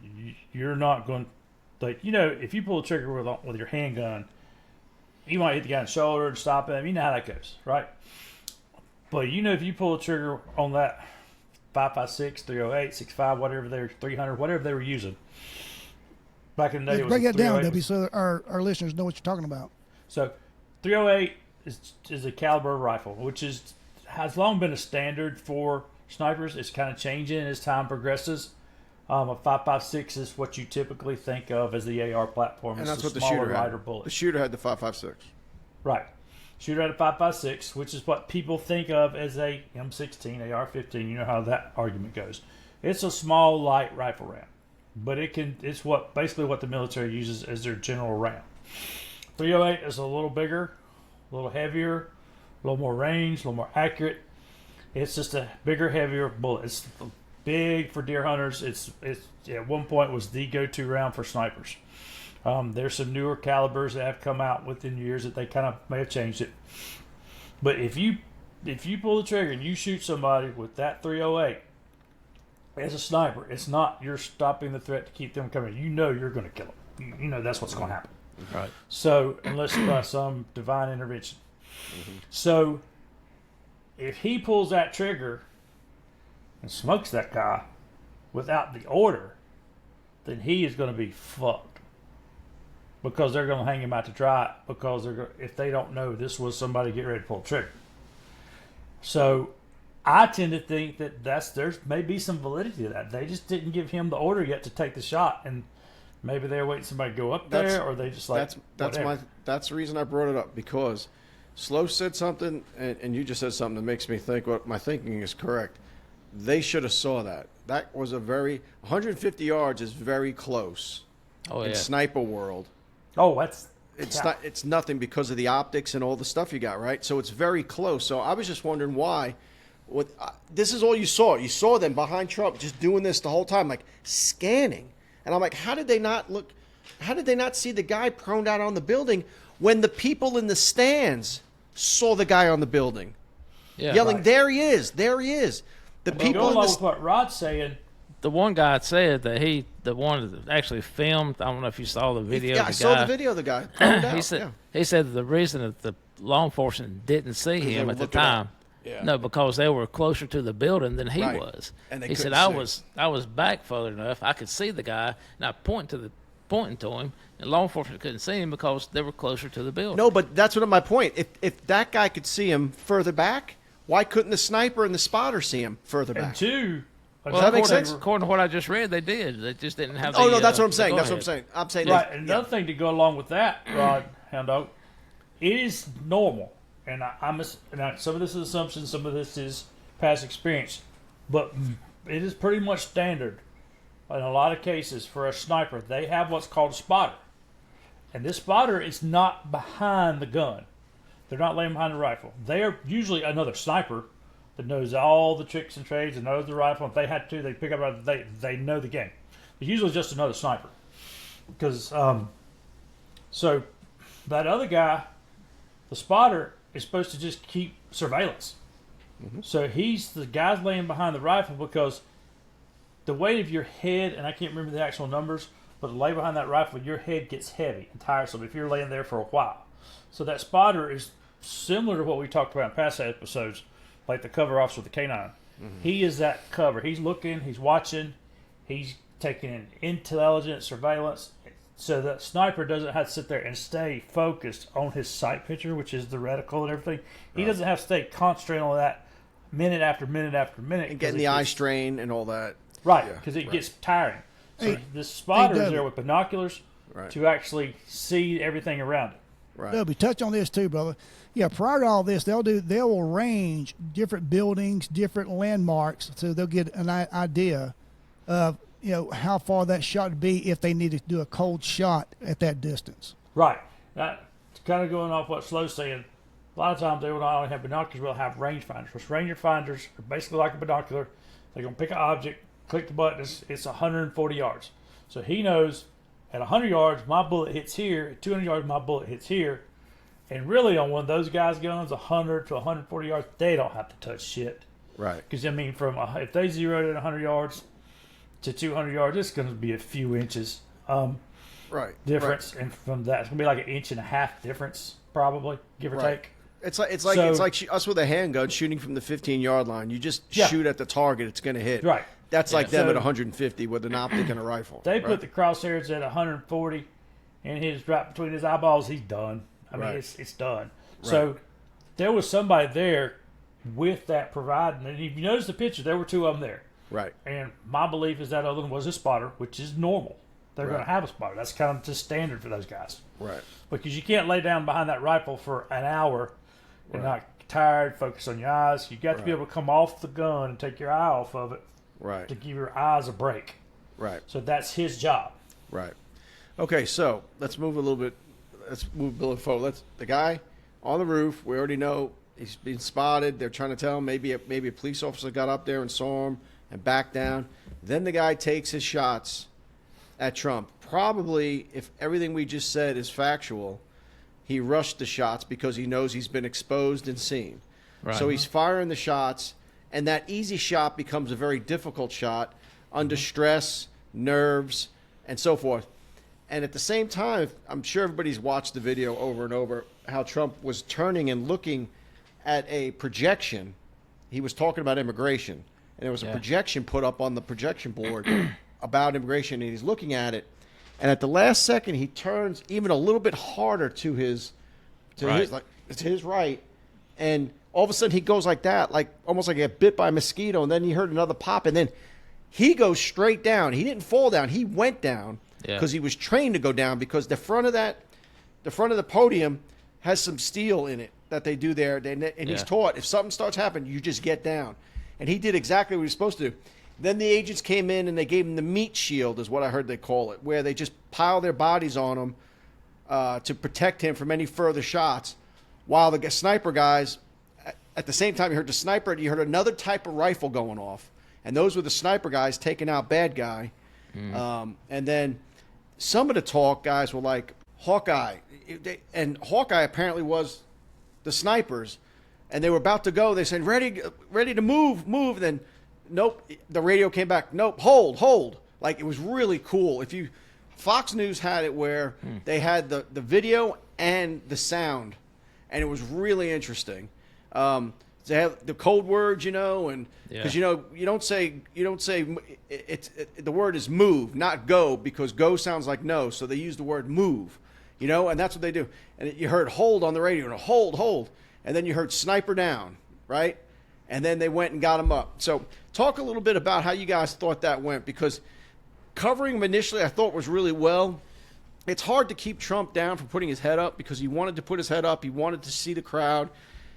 you're not going, like, if you pull the trigger with your handgun, you might hit the guy in the shoulder and stop him. You know how that goes, right? But if you pull the trigger on that 5.56, 308, 65, whatever they're 300, whatever they were using. Back in the day, it was Break a that down, 308. Debbie, so our listeners know what you're talking about. So 308 is a caliber rifle, which has long been a standard for snipers. It's kind of changing as time progresses. A 5.56 is what you typically think of as the AR platform. And It's that's a what the smaller, shooter lighter had. bullet. The shooter had the 5.56. Right. Shooter had a 5.56, which is what people think of as a M16, AR-15. You know how that argument goes. It's a small, light rifle round. but it's basically what the military uses as their general round. 308 is a little bigger, a little heavier, a little more range, a little more accurate. It's just a bigger, heavier bullet. It's big for deer hunters. It's at one point was the go-to round for snipers. There's some newer calibers that have come out within years that they kind of may have changed it. But if you pull the trigger and you shoot somebody with that 308 as a sniper, it's not you're stopping the threat to keep them coming. You know you're going to kill them. You know that's what's going to happen. Right. So unless by some divine intervention. So if he pulls that trigger and smokes that guy without the order, then he is going to be fucked. Because they're going to hang him out to dry. Because if they don't know this was somebody get ready to pull the trigger. So I tend to think that there's maybe some validity to that. They just didn't give him the order yet to take the shot, and maybe they're waiting somebody to go up there, or they just like that's the reason I brought it up, because Slow said something, and you just said something that makes me think what my thinking is correct. They should have saw that. That was 150 yards is very close in sniper world. Oh, it's nothing because of the optics and all the stuff you got, right? So it's very close. So I was just wondering why. This is all you saw. You saw them behind Trump just doing this the whole time, like scanning. And I'm like, how did they not look? How did they not see the guy prone out on the building when the people in the stands saw the guy on the building, yelling, right. There he is, there he is. The people along with what Rod's saying. The one guy said that the one that actually filmed. I don't know if you saw the video. Yeah, I saw the video of the guy. He said that the reason that the law enforcement didn't see him at the time, no, because they were closer to the building than he was. And he said, I was back further enough. I could see the guy, and I pointing to him, and law enforcement couldn't see him because they were closer to the building. No, but that's what my point. If that guy could see him further back, why couldn't the sniper and the spotter see him further back? And two. Does that make sense? According to what I just read, they did. They just didn't have. No, that's what I'm saying. That's what I'm saying. I'm saying right. Another thing to go along with that, Rod, Hound Dog, it is normal, and some of this is assumption, some of this is past experience, but it is pretty much standard in a lot of cases for a sniper. They have what's called a spotter, and this spotter is not behind the gun. They're not laying behind the rifle. They are usually another sniper that knows all the tricks and trades and knows the rifle. If they had to, they pick up. They know the game. It's usually just another sniper. Because so that other guy, the spotter, is supposed to just keep surveillance. Mm-hmm. So the guy's laying behind the rifle because the weight of your head, and I can't remember the actual numbers, but to lay behind that rifle, your head gets heavy and tiresome if you're laying there for a while. So that spotter is similar to what we talked about in past episodes, like the cover officer with the K9. Mm-hmm. He is that cover. He's looking, he's watching, he's taking in intelligent surveillance. So the sniper doesn't have to sit there and stay focused on his sight picture, which is the reticle and everything. He doesn't have to stay concentrated on that minute after minute after minute. And getting the eye strain and all that. Right, because it gets tiring. So this spotter is there with binoculars to actually see everything around it. Right. They'll be touch on this too, brother. Yeah, prior to all this, they will range different buildings, different landmarks, so they'll get an idea of how far that shot would be if they need to do a cold shot at that distance. Right. That's kind of going off what Slow's saying. A lot of times they will not only have binoculars, they'll have rangefinders. Which rangefinders are basically like a binocular. They're going to pick an object, click the button, it's 140 yards. So he knows at 100 yards, my bullet hits here. At 200 yards, my bullet hits here. And really, on one of those guys' guns, 100 to 140 yards, they don't have to touch shit. Right. Because, if they zeroed at 100 yards to 200 yards, it's going to be a few inches difference. Right. And from that, it's going to be like 1.5 inches difference, probably, give or take. It's like us with a handgun shooting from the 15-yard line. You just shoot at the target, it's going to hit. Right. That's like them at 150 with an optic and a rifle. They put the crosshairs at 140, and he's right between his eyeballs. He's done. It's done. Right. So there was somebody there with that providing. And if you notice the picture, there were two of them there. Right. And my belief is that other one was a spotter, which is normal. They're going to have a spotter. That's kind of just standard for those guys. Right. Because you can't lay down behind that rifle for an hour and not get tired, focus on your eyes. You got to be able to come off the gun and take your eye off of it. Right. To give your eyes a break. Right. So that's his job. Right. Okay, so let's move a little bit. Let's move a little forward. The guy on the roof. We already know he's been spotted. They're trying to tell him maybe a police officer got up there and saw him and backed down. Then the guy takes his shots at Trump. Probably, if everything we just said is factual, he rushed the shots because he knows he's been exposed and seen. Right. So he's firing the shots, and that easy shot becomes a very difficult shot under stress, nerves, and so forth. And at the same time, I'm sure everybody's watched the video over and over, how Trump was turning and looking at a projection. He was talking about immigration, and there was a projection put up on the projection board about immigration, and he's looking at it. And at the last second, he turns even a little bit harder to his right, and all of a sudden he goes like that, like almost like he got bit by a mosquito. And then he heard another pop, and then he goes straight down. He didn't fall down; he went down because he was trained to go down. Because the front of the podium has some steel in it that they do there, and he's taught if something starts happening, you just get down. And he did exactly what he was supposed to do. Then the agents came in and they gave him the meat shield, is what I heard they call it, where they just pile their bodies on him to protect him from any further shots. While the sniper guys, at the same time you heard the sniper, you heard another type of rifle going off. And those were the sniper guys taking out bad guy. And then some of the talk guys were like, Hawkeye. And Hawkeye apparently was the snipers. And they were about to go. They said, ready to move. And then, nope, the radio came back. Nope, hold. Like, it was really cool. Fox News had it where they had the video and the sound, and it was really interesting. They have the code words, and because you don't say the word is move, not go, because go sounds like no, so they use the word move, and that's what they do. And you heard hold on the radio, and hold, and then you heard sniper down, right? And then they went and got him up. So talk a little bit about how you guys thought that went, because covering him initially I thought was really well. It's hard to keep Trump down from putting his head up, because he wanted to put his head up. He wanted to see the crowd.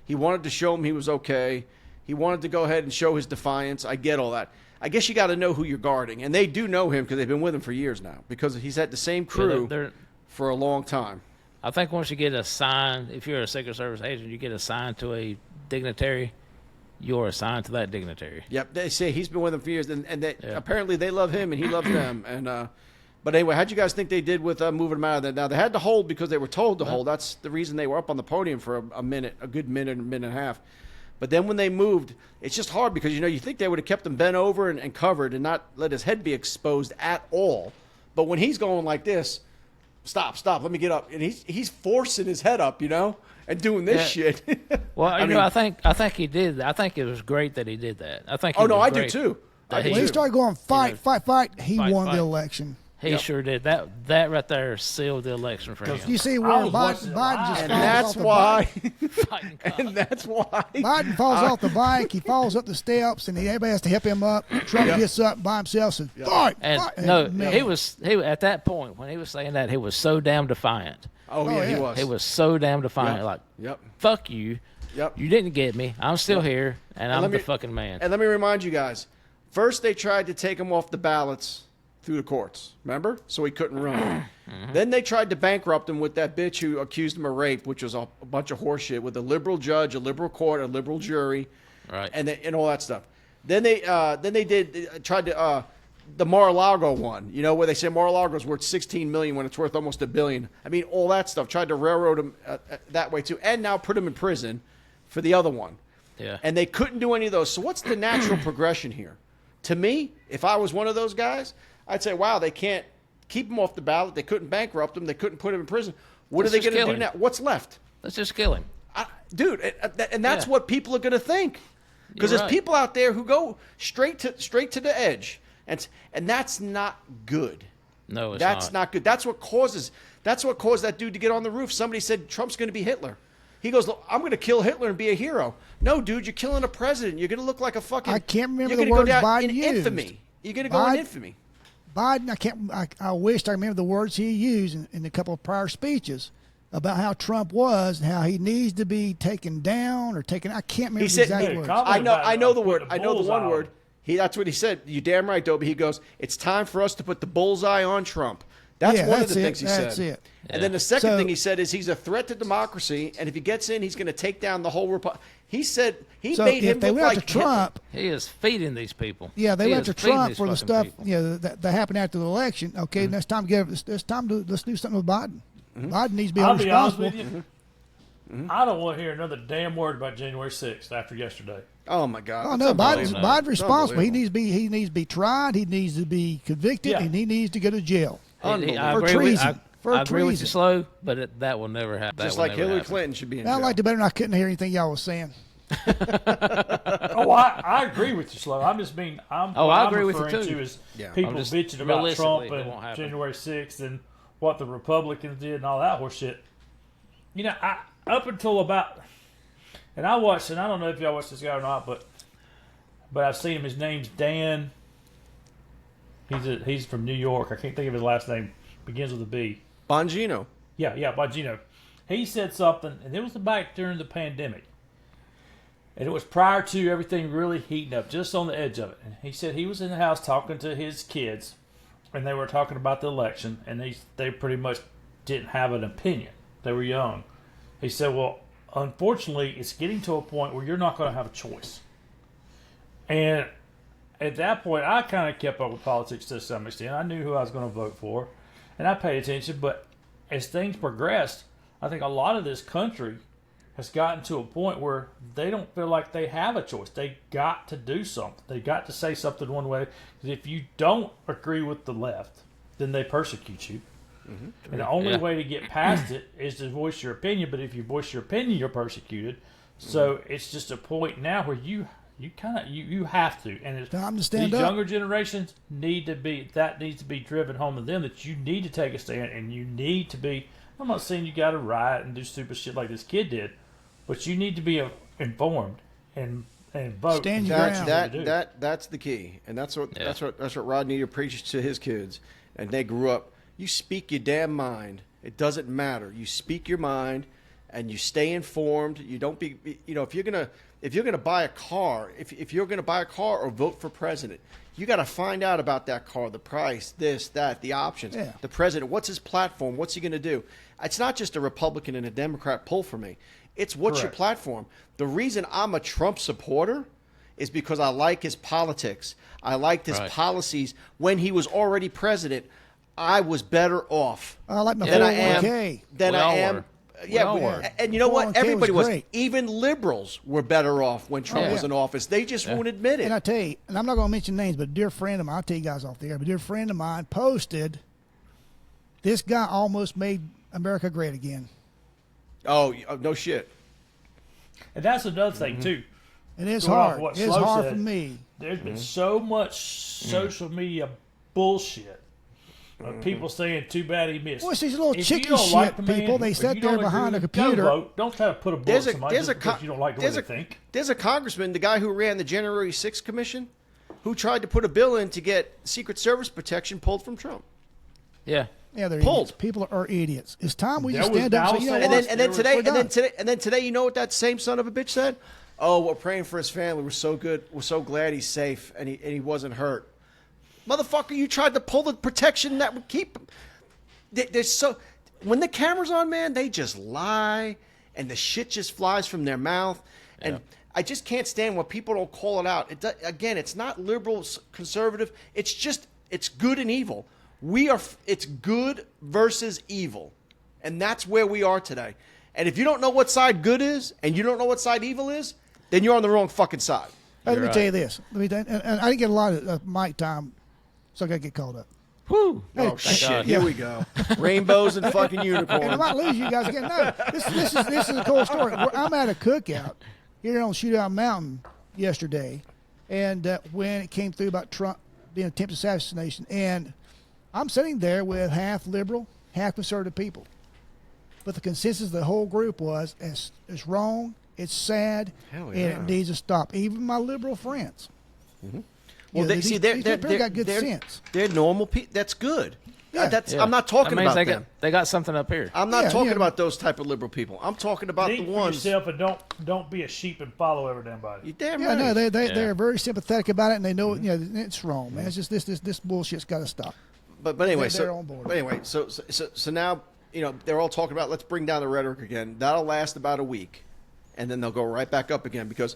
He wanted to show him he was okay. He wanted to go ahead and show his defiance. I get all that. I guess you got to know who you're guarding. And they do know him because they've been with him for years now, because he's had the same crew for a long time. I think once you get assigned, if you're a Secret Service agent, you get assigned to a dignitary, you're assigned to that dignitary. Yep, they say he's been with them for years, and apparently they love him and he loves them. And but anyway, how'd you guys think they did with moving him out of there? Now, they had to hold because they were told to hold. That's the reason they were up on the podium for a good minute and a half. But then when they moved, it's just hard because, you think they would have kept him bent over and covered and not let his head be exposed at all. But when he's going like this, stop, let me get up. And he's forcing his head up, and doing this shit. Well, I think he did. I think it was great that he did that. I think. I do too. When he started going fight, he won the election. He sure did. That right there sealed the election for him. You see where Biden just and falls off and that's why Biden falls off the bike. He falls up the steps, and everybody has to help him up. Trump gets up by himself and says, fight. He was at that point when he was saying that, he was so damn defiant. Oh yeah, he was. He was so damn defiant. Fuck you. Yep. You didn't get me. I'm still here, and I'm the fucking man. And let me remind you guys, first they tried to take him off the ballots through the courts, remember? So he couldn't run. Then they tried to bankrupt him with that bitch who accused him of rape, which was a bunch of horseshit, with a liberal judge, a liberal court, a liberal jury, right, and all that stuff. Then they tried to the Mar-a-Lago one, where they say Mar-a-Lago's worth $16 million when it's worth almost $1 billion. I mean, all that stuff. Tried to railroad him that way too, and now put him in prison for the other one. Yeah. And they couldn't do any of those. So what's the natural progression here? To me, if I was one of those guys, I'd say, wow, they can't keep him off the ballot. They couldn't bankrupt him. They couldn't put him in prison. What are they going to do now? What's left? Let's just kill him. Dude, and that's what people are going to think. Because there's people out there who go straight to the edge. And that's not good. No, that's not good. That's what caused that dude to get on the roof. Somebody said Trump's going to be Hitler. He goes, look, I'm going to kill Hitler and be a hero. No, dude, you're killing a president. You're going to look like a fucking... I can't remember the words Biden used. Infamy. You're going to go in infamy. Biden, I wished I remember the words he used in a couple of prior speeches about how Trump was and how he needs to be taken down or taken. I can't remember the exact words. I know the word. I know the one word. That's what he said. You damn right, Dobie. He goes, it's time for us to put the bullseye on Trump. That's one of the things he said. That's it. And then the second thing he said is he's a threat to democracy, and if he gets in, he's going to take down the whole Republic. He said he made him look like Trump. He is feeding these people. Yeah, they went to Trump for the stuff people. that happened after the election. Okay, let's do something with Biden. Biden needs to be responsible. Be honest with you. I don't want to hear another damn word about January 6th after yesterday. Oh my God! Oh no, Biden's responsible. He needs to be tried. He needs to be convicted, and he needs to go to jail I for treason. I agree with you, Slow, but that will never happen. Just like Hillary Clinton should be in jail. I liked it better, and I couldn't hear anything y'all was saying. I agree with you, Slow. I'm just being. I agree with you too. To is people bitching about Trump and January 6th and what the Republicans did and all that horse shit. You know, up until about, and I watched, and I don't know if y'all watched this guy or not, but I've seen him. His name's Dan. He's from New York. I can't think of his last name. Begins with a B. Bongino. Yeah, Bongino. He said something, and it was back during the pandemic. And it was prior to everything really heating up, just on the edge of it. And he said he was in the house talking to his kids, and they were talking about the election, and they pretty much didn't have an opinion. They were young. He said, well, unfortunately, it's getting to a point where you're not going to have a choice. And at that point, I kind of kept up with politics to some extent. I knew who I was going to vote for, and I paid attention. But as things progressed, I think a lot of this country has gotten to a point where they don't feel like they have a choice. They got to do something. They got to say something one way. Because if you don't agree with the left, then they persecute you. Mm-hmm. And the only way to get past it is to voice your opinion. But if you voice your opinion, you're persecuted. So it's just a point now where you have to. And time to stand these up. Younger generations needs to be driven home to them, that you need to take a stand and you need to be. I'm not saying you got to riot and do stupid shit like this kid did, but you need to be informed and vote. Stand your ground. That's the key, and that's what Rod Needham preaches to his kids, and they grew up. You speak your damn mind. It doesn't matter. You speak your mind, and you stay informed. You don't be. If you're gonna buy a car, if you're gonna buy a car or vote for president, you got to find out about that car, the price, this, that, the options, the president. What's his platform? What's he gonna do? It's not just a Republican and a Democrat pull for me. It's what's your platform. The reason I'm a Trump supporter is because I like his politics. I liked his policies. When he was already president, I was better off. I like my 401k. Than I am. And you know what? Everybody was. Even liberals were better off when Trump was in office. They just won't admit it. And I tell you, and I'm not going to mention names, but a dear friend of mine, I'll tell you guys off the air, but a dear friend of mine posted, this guy almost made America great again. Oh, no shit. And that's another thing, too. It is hard. It's hard for me. There's been so much social media bullshit. People saying, too bad he missed. What's these little chicken shit people? They sit there behind a computer. Don't try to put a bullet in somebody because you don't like the way they think. There's a congressman, the guy who ran the January 6th commission, who tried to put a bill in to get Secret Service protection pulled from Trump. Yeah. Yeah, they're idiots. People are idiots. It's time we just stand up. And then today, you know what that same son of a bitch said? Oh, we're praying for his family. We're so good. We're so glad he's safe and he wasn't hurt. Motherfucker, you tried to pull the protection that would keep him. When the camera's on, man, they just lie and the shit just flies from their mouth. And I just can't stand when people don't call it out. Again, it's not liberal, conservative. It's good and evil. It's good versus evil. And that's where we are today. And if you don't know what side good is and you don't know what side evil is, then you're on the wrong fucking side. Let me tell you this. And I didn't get a lot of mic time, so I got to get called up. Whew. Oh, shit. Here we go. Rainbows and fucking unicorns. And I might lose you guys again. No, this is a cool story. I'm at a cookout here on Shootout Mountain yesterday, and when it came through about Trump being attempted assassination, and I'm sitting there with half liberal, half conservative people. But the consensus of the whole group was, it's wrong, it's sad, and it needs to stop. Even my liberal friends. Mm-hmm. Well, these people got good sense. They're normal people. That's good. Yeah. Yeah. I'm not talking that means about they them. they got something up here. I'm not Yeah, talking yeah. about those type of liberal people. I'm talking about Think the for ones. yourself and don't be a sheep and follow everybody. You damn Yeah, right. no, Yeah. they're very sympathetic about it, and they know it's wrong, man. It's just this bullshit's got to stop. But anyway, They're on board. but anyway, so now they're all talking about let's bring down the rhetoric again. That'll last about a week, and then they'll go right back up again because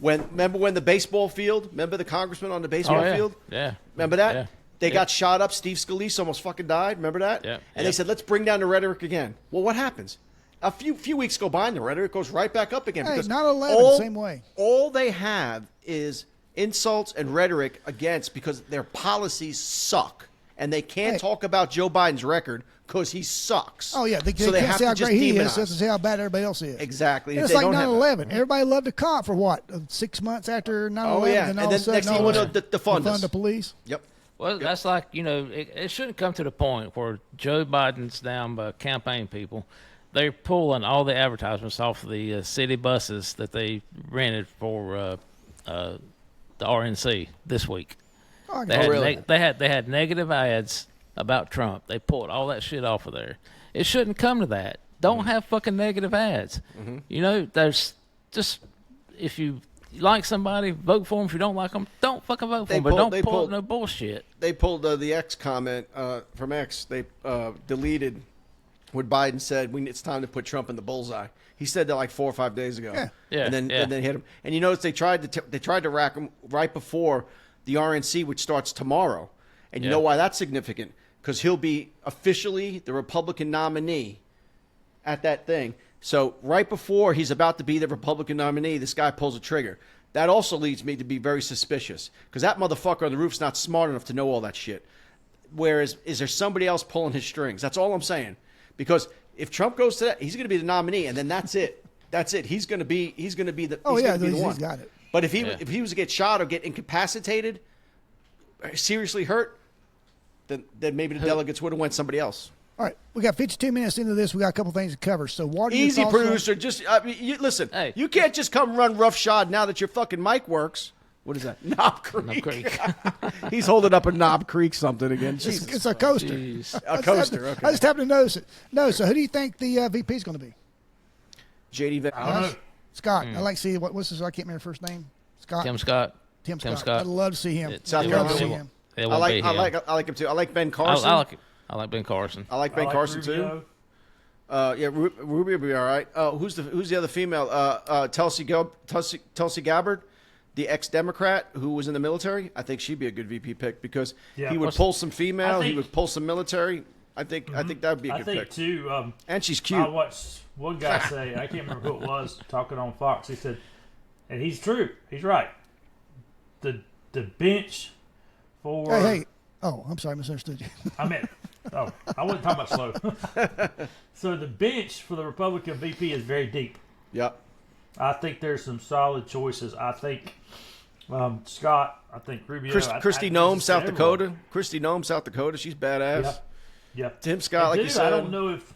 remember when the baseball field? Remember the congressman on the baseball field? Yeah. Remember that? Yeah. They got shot up. Steve Scalise almost fucking died. Remember that? Yeah. And they said let's bring down the rhetoric again. Well, what happens? A few weeks go by and the rhetoric goes right back up again Hey, because 9/11, same way. All they have is insults and rhetoric against because their policies suck. And they can't Hey. talk about Joe Biden's record because he sucks. Oh yeah, they So can't have say to how just great he demonize. is. Just to say how bad everybody else is. Exactly. And If it's they like don't have 9/11. Everybody loved the cop for what? 6 months after 9/11. Oh, yeah. And, And all then of a sudden, next thing you know, defund defund us. the police. Yep. Well, that's like, it shouldn't come to the point where Joe Biden's down by campaign people. They're pulling all the advertisements off the city buses that they rented for the RNC this week. Oh, They had, really? they had negative ads about Trump. They pulled all that shit off of there. It shouldn't come to that. Don't have fucking negative ads. There's just if you like somebody, vote for them. If you don't like them, don't fucking vote for them. But don't pull up no bullshit. They pulled the X comment from X. They deleted what Biden said. It's time to put Trump in the bullseye. He said that like 4 or 5 days ago. Yeah. Yeah, And then yeah. and then hit him. And you notice they tried to rack him right before the RNC, which starts tomorrow. And you Yeah. know why that's significant? Because he'll be officially the Republican nominee at that thing. So right before he's about to be the Republican nominee, this guy pulls a trigger. That also leads me to be very suspicious because that motherfucker on the roof's not smart enough to know all that shit. Whereas, is there somebody else pulling his strings? That's all I'm saying. Because if Trump goes to that, he's going to be the nominee, and then that's it. That's it. He's going to be the. Oh he's yeah, going to be the one. he's got it. But if he Yeah. if he was to get shot or get incapacitated, or seriously hurt, then maybe the delegates would have went somebody else. All right, we got 52 minutes into this. We got a couple things to cover. So, what are your Easy, thoughts on- producer. Just listen. Hey. You can't just come run roughshod now that your fucking mic works. What is that? Knob Creek. No creek. He's holding up a Knob Creek something again. Jesus. It's a coaster. Jeez. A coaster. Okay. I just happened to notice it. No, so who do you think the VP is going to be? JD. I don't know. Scott. I like to see what's his. I can't remember his first name. Scott. Tim Scott. Tim Tim Scott. Scott. I'd love to see him. South I'd love to Carolina. see It him. It I won't like be him. I like him too. I like Ben I Carson. like Ben Carson. I like Ben I like Carson too. Rubio. Yeah, Ruby will be all right. Who's the other female? Tulsi Gabbard, the ex-Democrat who was in the military. I think she'd be a good VP pick because Yeah. he would What's- pull some female. I He think- would pull some military. I think that would be a I good think pick. too. And she's I cute. watched one guy say, I can't remember who it was, talking on Fox. He said, and he's true. He's right. The bench for Hey. Oh, I'm sorry, misunderstood you. I meant, I wasn't talking about slow. So the bench for the Republican VP is very deep. Yep. I think there's some solid choices. I think Scott. I think Rubio. Christy Nome, South Dakota. Christy Nome, South Dakota. She's badass. Yep. Yep. Tim Scott, like you Dude, said. I don't know if.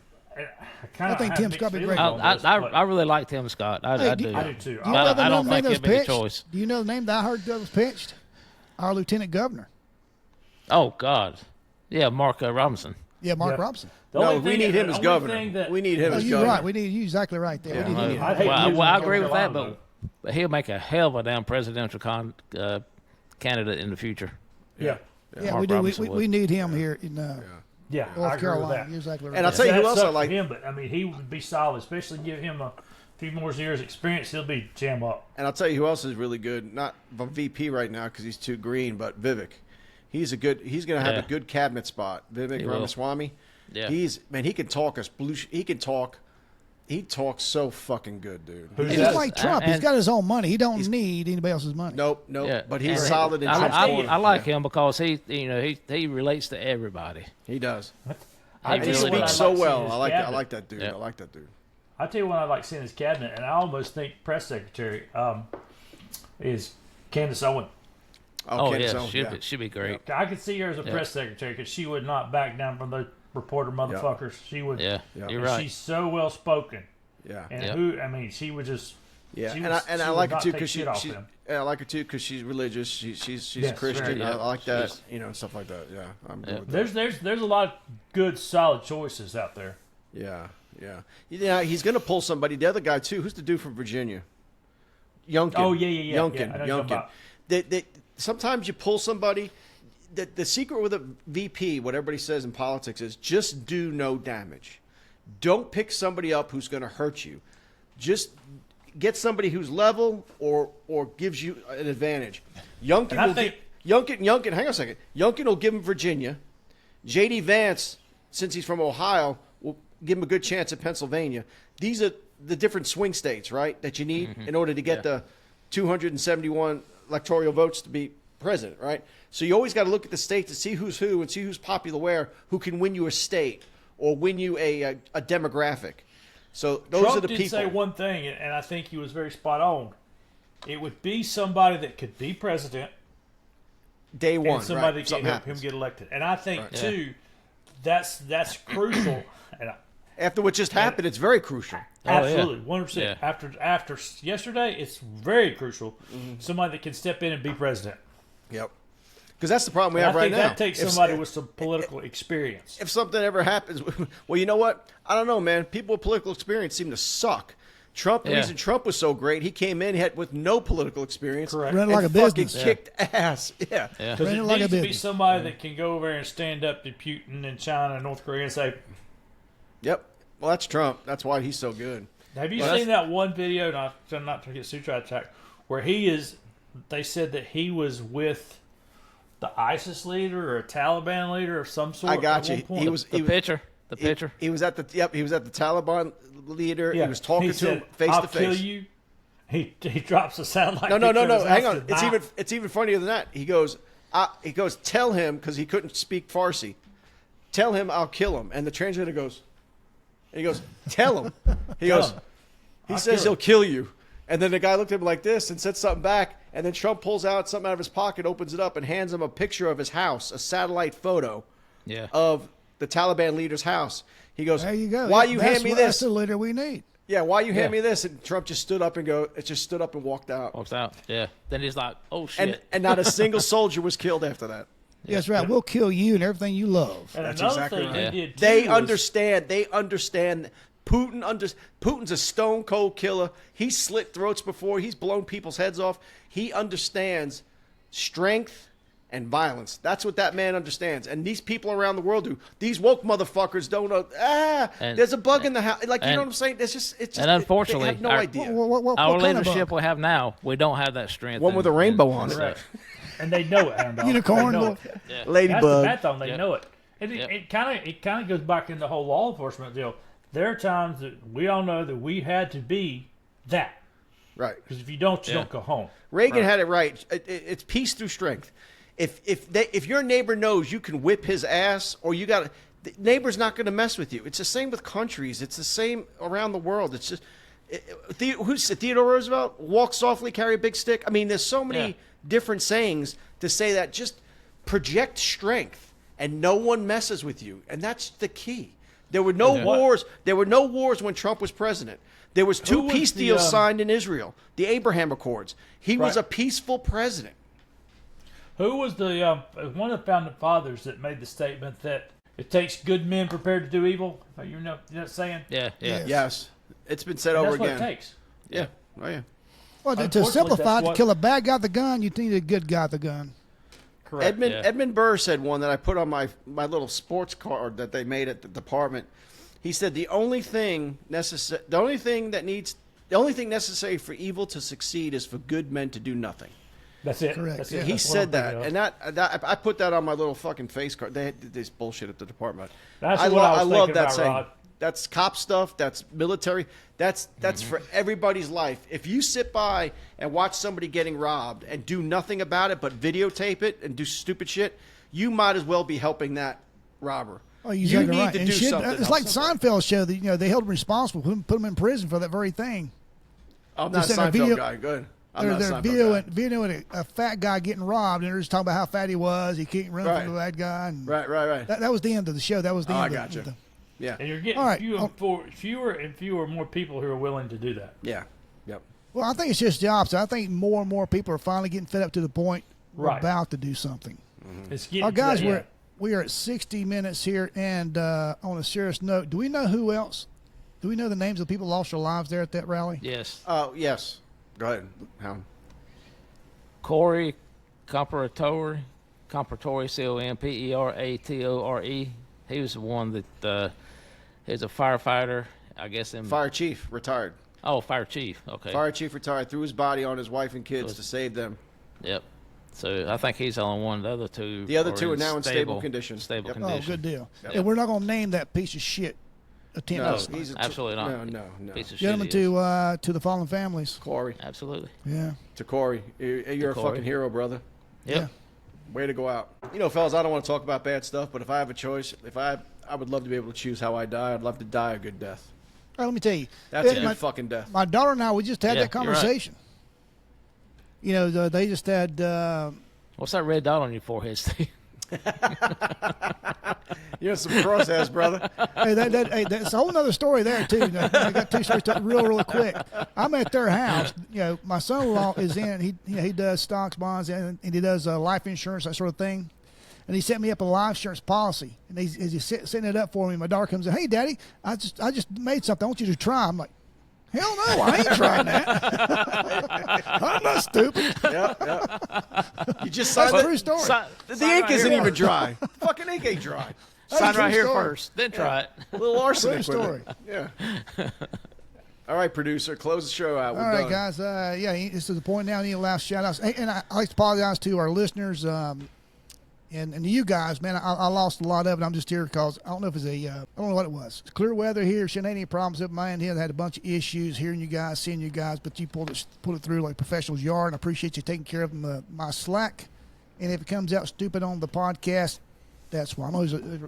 I think Tim Scott would be great. I really like Tim Scott. I do do. you- I do too. Do you But know the I don't name think that was he'd be the pitched? choice. Do you know the name that I heard that was pitched? Our lieutenant governor. Oh God, yeah, Mark Robinson. Yeah, Mark Yeah. Robinson. The No, only we thing need that- him the as only governor. thing that- We need him Oh, as you're governor. right. You're exactly right there. Yeah, We need him. I'd hate Well, to lose I him to agree with that, Carolina, but he'll make a hell of a damn presidential candidate in the future. Yeah. Yeah, Mark we do. Robinson We need him here in Yeah. I North agree with Carolina. that. You're exactly right. And I'll tell you That who else I sucks for like. him, but I mean, he would be solid, especially give him a few more years experience. He'll be jam up. And I'll tell you who else is really good. Not a VP right now because he's too green, but Vivek. He's going to have Yeah. a good cabinet spot. Vivek He will. Ramaswamy. Yeah. He can talk us blue. He can talk. He talks so fucking good, dude. Who's He's that? just like Trump. He's and- got his own money. He don't need anybody else's money. Nope. Yeah, But he's and solid in I, Trump's I, corner. I like him because he relates to everybody. He does. I And tell he you what speaks I'd so like to see in well. his I like that. I cabinet. like that dude. Yeah. I like that dude. I tell you what I'd like to see in his cabinet, and I almost think press secretary is Candace Owen. Oh Candace yeah, Owens, she'd be great. I could see her as a press secretary because she would not back down from the reporter motherfuckers. She would. Yeah, Yeah. you're and right. She's so well spoken, Yeah. and Yeah. she would just Yeah, She and was- I she would like her not too take because shit off she's him. I like her too because she's religious. She's Yes, a Christian. very, I yeah. like that. She's- You know, stuff like that. Yeah, I'm good Yeah. with that. There's a lot of good, solid choices out there. Yeah, yeah. Yeah, he's going to pull somebody. The other guy, too. Who's the dude from Virginia? Youngkin. Oh, yeah. Youngkin. Yeah, I know what you're talking about. Sometimes you pull somebody. The secret with a VP, what everybody says in politics, is just do no damage. Don't pick somebody up who's going to hurt you. Just get somebody who's level or gives you an advantage. Youngkin And I will think- Youngkin, hang on a second. Youngkin will give him Virginia. J.D. Vance, since he's from Ohio, will give him a good chance at Pennsylvania. These are the different swing states, right, that you need in order to get the 271 electoral votes to be president, right? So you always got to look at the states to see who's who and see who's popular where, who can win you a state or win you a demographic. So those Trump are the did people. say one thing, and I think he was very spot on. It would be somebody that could be president Day one, and somebody right? that Something can help happens. him get elected. And I think, Right. too, that's crucial. And After what just happened, it's very crucial. Oh, yeah. absolutely, 100%. Yeah. After yesterday, it's very crucial. Mm-hmm. Somebody that can step in and be president. Yep. Because that's the problem we And I have right think now. that takes If- somebody with some political experience. if something ever happens, well, you know what? I don't know, man. People with political experience seem to suck. The Yeah. reason Trump was so great, he came in with no political experience. Correct. Ran it like a and fucking business. kicked ass. Yeah. Yeah. Because Ran it it like a needs to be business. somebody that can go over and stand up to Putin and China and North Korea and say, Yep. Well, that's Trump. That's why he's so good. have you Well, seen that one video, not to get sidetracked, where they said that he was with the ISIS leader or a Taliban leader of some sort? I got at you. one point? He was The picture. The picture. He was at the He was at the Taliban leader. Yeah. He was talking He to said, him face I'll to kill face. you. He drops a satellite. No. picture of his Hang house on. to It's even funnier than that. He goes. Tell him, because he couldn't speak Farsi. Tell him I'll kill him. And the translator goes. And he goes, tell him. He Tell goes. him. He I'll says kill he'll kill you. And then the guy looked at him like this and said something back. And then Trump pulls out something out of his pocket, opens it up, and hands him a picture of his house, a satellite photo Yeah. of the Taliban leader's house. He goes, There you go. Why you That's hand me what- That's this? the leader we need. Yeah, why you hand Yeah. me this? And Trump just stood up and walked out. Walks out. Yeah. Then he's like, oh shit. And not a single solder was killed after that. That's right. We'll kill you and everything you love. And That's another exactly thing right. he did too They was- understand. They understand. Putin's a stone cold killer. He's slit throats before. He's blown people's heads off. He understands strength and violence. That's what that man understands. And these people around the world do. These woke motherfuckers don't know. And- There's a bug in the house. Like, you and- know what I'm saying? It's just. and unfortunately, they have no our- idea. What Our kind of leadership bug? we have now, we don't have that strength. One with a rainbow on it. Correct. And they know it, Hound Dog. Unicorn. They know it. Yeah. That's the Ladybug. bad thing. They Yep. know it. And Yep. it kind of goes back into the whole law enforcement deal. There are times that we all know that we had to be that. Right. Because if you don't, you Yeah. don't go home. Reagan had it right. It's peace through strength. If your neighbor knows you can whip his ass, or the neighbor's not going to mess with you. It's the same with countries. It's the same around the world. It's just who's Theodore Roosevelt? Walk softly, carry a big stick. I mean, there's so many Yeah. different sayings to say that. Just project strength, and no one messes with you, and that's the key. There were no Yeah. wars. There were no wars when Trump was president. There was two was peace the, deals signed in Israel, the Abraham Accords. He was Right. a peaceful president. Who was the one of the founding fathers that made the statement that it takes good men prepared to do evil? You know that saying? Yeah. Yeah. Yeah. Yes, it's been said That's over what again. it takes. Yeah, oh yeah. Well, to Unfortunately, simplify, that's to what- kill a bad guy with a gun, you need a good guy with a gun. Correct. Yeah. Edmund Burr said one that I put on my little sports card that they made at the department. He said the only thing necessary for evil to succeed is for good men to do nothing. That's it. Correct, That's yeah. it. He That's what said I'm thinking that, of. and that I put that on my little fucking face card. They did this bullshit at the department. That's I what I was love thinking that about, saying. Rod. That's cop stuff. That's military. That's Mm-hmm. for everybody's life. If you sit by and watch somebody getting robbed and do nothing about it but videotape it and do stupid shit, you might as well be helping that robber. Oh, you exactly need right. to And do shit, something. it's like the Seinfeld show that they held him responsible, put him in prison for that very thing. I'm not a Just in a Seinfeld video- guy. Good. I'm not a They're Seinfeld guy. videoing a fat guy getting robbed, and they're just talking about how fat he was. He can't run Right. from the bad guy. And Right. That was the end of the show. That was the Oh, I end. gotcha. Of the, Yeah. And you're getting All right. fewer and fewer more people who are willing to do that. Yeah. Yep. Well, I think it's just the opposite. I think more and more people are finally getting fed up to the point we're Right. about to do something. It's getting Our guys, to that, we are at 60 minutes here, and on a serious note, do we know who else? Do we know the names of the people who lost their lives there at that rally? Yes. Yes. Go ahead, Hound. Corey Comparatore, Comperatore. He was the one that he's a firefighter. I guess in Fire chief retired. Oh, fire chief. Okay. Fire chief retired. Threw his body on his wife and kids to save them. Yep. So I think he's the only one. The other two. The other two are now in stable condition. Stable Yep. condition. Oh, good deal. Yep. And we're not going to name that piece of shit No, attendant. he's Absolutely not. No. Piece of Gentlemen, shit. He is. to the fallen families. Corey. Absolutely. Yeah. To Corey. You're a Corey. fucking hero, brother. Yep. Yeah. Way to go out. You know, fellas, I don't want to talk about bad stuff, but if I have a choice, I would love to be able to choose how I die. I'd love to die a good death. All right, let me tell you. That's a my, good fucking death. my daughter and I, we just had Yeah, that you're right. conversation. You know, they just had. What's that red dot on your forehead, Steve? You're some crosshairs, brother. Hey, that's a whole other story there too. I got two stories to real quick. I'm at their house. You know, my son-in-law is in. He does stocks, bonds, and he does life insurance, that sort of thing. And he set me up a life insurance policy. And as he's setting it up for me, my daughter comes in. Hey, Daddy, I just made something. I want you to try. I'm like, hell no, I ain't trying that. I'm not stupid. Yep. You just That's signed a true story. The ink isn't even dry. Fucking ink ain't dry. Sign true right here story. first, then try it. A little arsenic True with it. Yeah. All right, producer, close the show out. We're All right, done. guys. This is the point now. I need to last shout outs. Hey, and I like to apologize to our listeners and to you guys, man. I lost a lot of it. I'm just here because I don't know if it's I don't know what it was. It's clear weather here. Shouldn't have any problems up my end here. I had a bunch of issues hearing you guys, seeing you guys, but you pulled it through like professionals you are, and I appreciate you taking care of my slack. And if it comes out stupid on the podcast, that's why. I know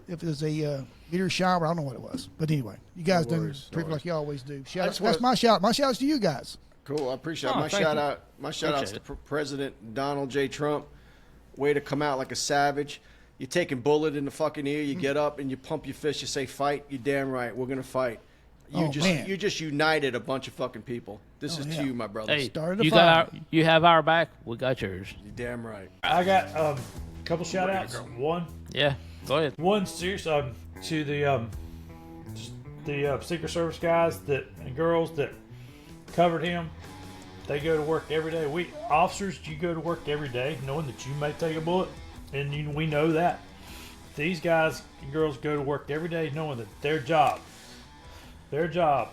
if there's a meteor shower, I don't know what it was. But anyway, you guys No done worries, no treat me worries. like you always do. I Shout out. just That's wanna- my shout. My shout outs to you guys. Cool, I appreciate it. Oh, My thank shout you. out. My shout outs Appreciate to President Donald J. Trump. Way to come out like a savage. You're taking bullet in the fucking ear. You get up and you pump your fist. You say fight. You damn right. We're gonna fight. Oh, man. You just united a bunch of fucking people. This is yeah. to you, my brother. Hey, Started a you fire. you have our back. We got yours. You damn right. I got a couple shout outs. Yeah. Go ahead. One serious to the Secret Service guys and girls that covered him. They go to work every day. We officers, you go to work every day knowing that you may take a bullet, and we know that. These guys and girls go to work every day knowing that their job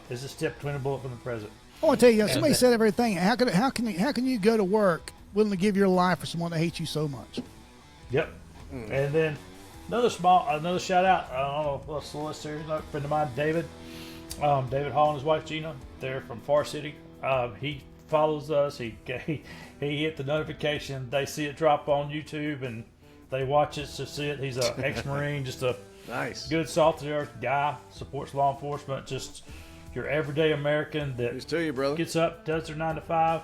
is to step between a bullet from the president. I want to tell you, somebody said everything. How can you go to work willing to give your life for someone that hates you so much? Yep. And then another shout out. I don't know what's the list here. A friend of mine, David Hall and his wife Gina. They're from Far City. He follows us. He hit the notification. They see it drop on YouTube and they watch it to see it. He's an ex-Marine, just a Nice. good salt of the earth guy. Supports law enforcement. Just your everyday American that Here's to you, brother. gets up, does their 9 to 5,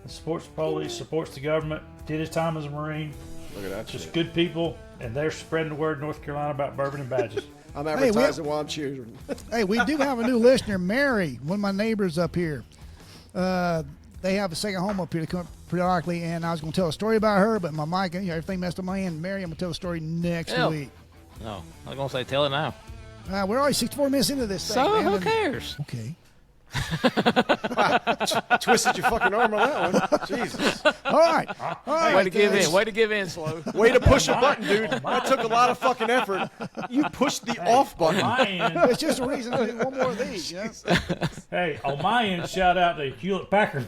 and supports the police, supports the government. Did his time as a Marine. Look at that Just shit. good people, and they're spreading the word in North Carolina about bourbon and badges. I'm Hey, advertising while I'm cheering. Hey, we do have a new listener, Mary, one of my neighbors up here. They have a second home up here. They come up periodically, and I was going to tell a story about her, but my mic, everything messed up my end. Mary, I'm going to tell a story next Hell. week. No, I was gonna say tell it now. We're already 64 minutes into this thing, So man. who cares? Okay. Twisted your fucking arm on that one. Jesus. All right. All right. Way to give in. Way to give in, slow. Way to push a button, dude. That took a lot of fucking effort. You pushed the off button. On my end, It's just a reason to do one more of these. You know? hey, on my end, shout out to Hewlett Packard.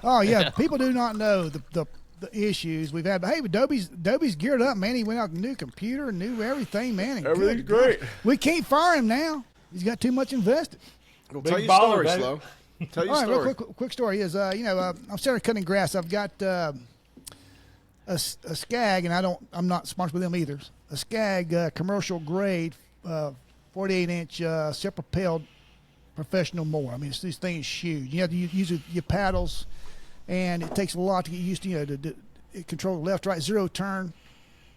Oh, yeah. People do not know the issues we've had. But, hey, Adobe's geared up, man. He went out with a new computer, new everything, man. And Everything's good great. gosh, we can't fire him now. He's got too much invested. Well, Big tell your baller, story, baby. Slow. Tell your All right, story. real quick story is, I'm starting cutting grass. I've got a Skag, and I'm not sponsored with them either. A Skag commercial grade, 48-inch self-propelled professional mower. I mean, this thing is huge. You have to use your paddles, and it takes a lot to get used to, to control left, right, zero turn.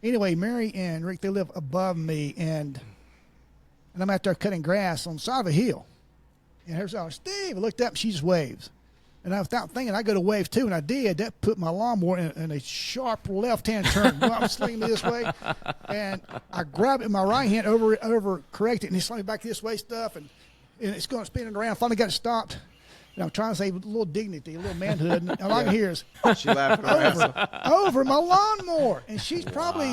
Anyway, Mary and Rick, they live above me, and I'm out there cutting grass on the side of a hill. And here's Steve. I looked up, and she just waves. And I was thinking I go to wave 2, and I did. That put my lawnmower in a sharp left-hand turn. Well, I'm slinging this way, and I grab it in my right hand, over correct it, and he slung me back this way stuff, and it's going spinning around. Finally got it stopped. And I'm trying to say a little dignity, a little manhood, and all I can hear is She laughed. over my lawnmower, and she's probably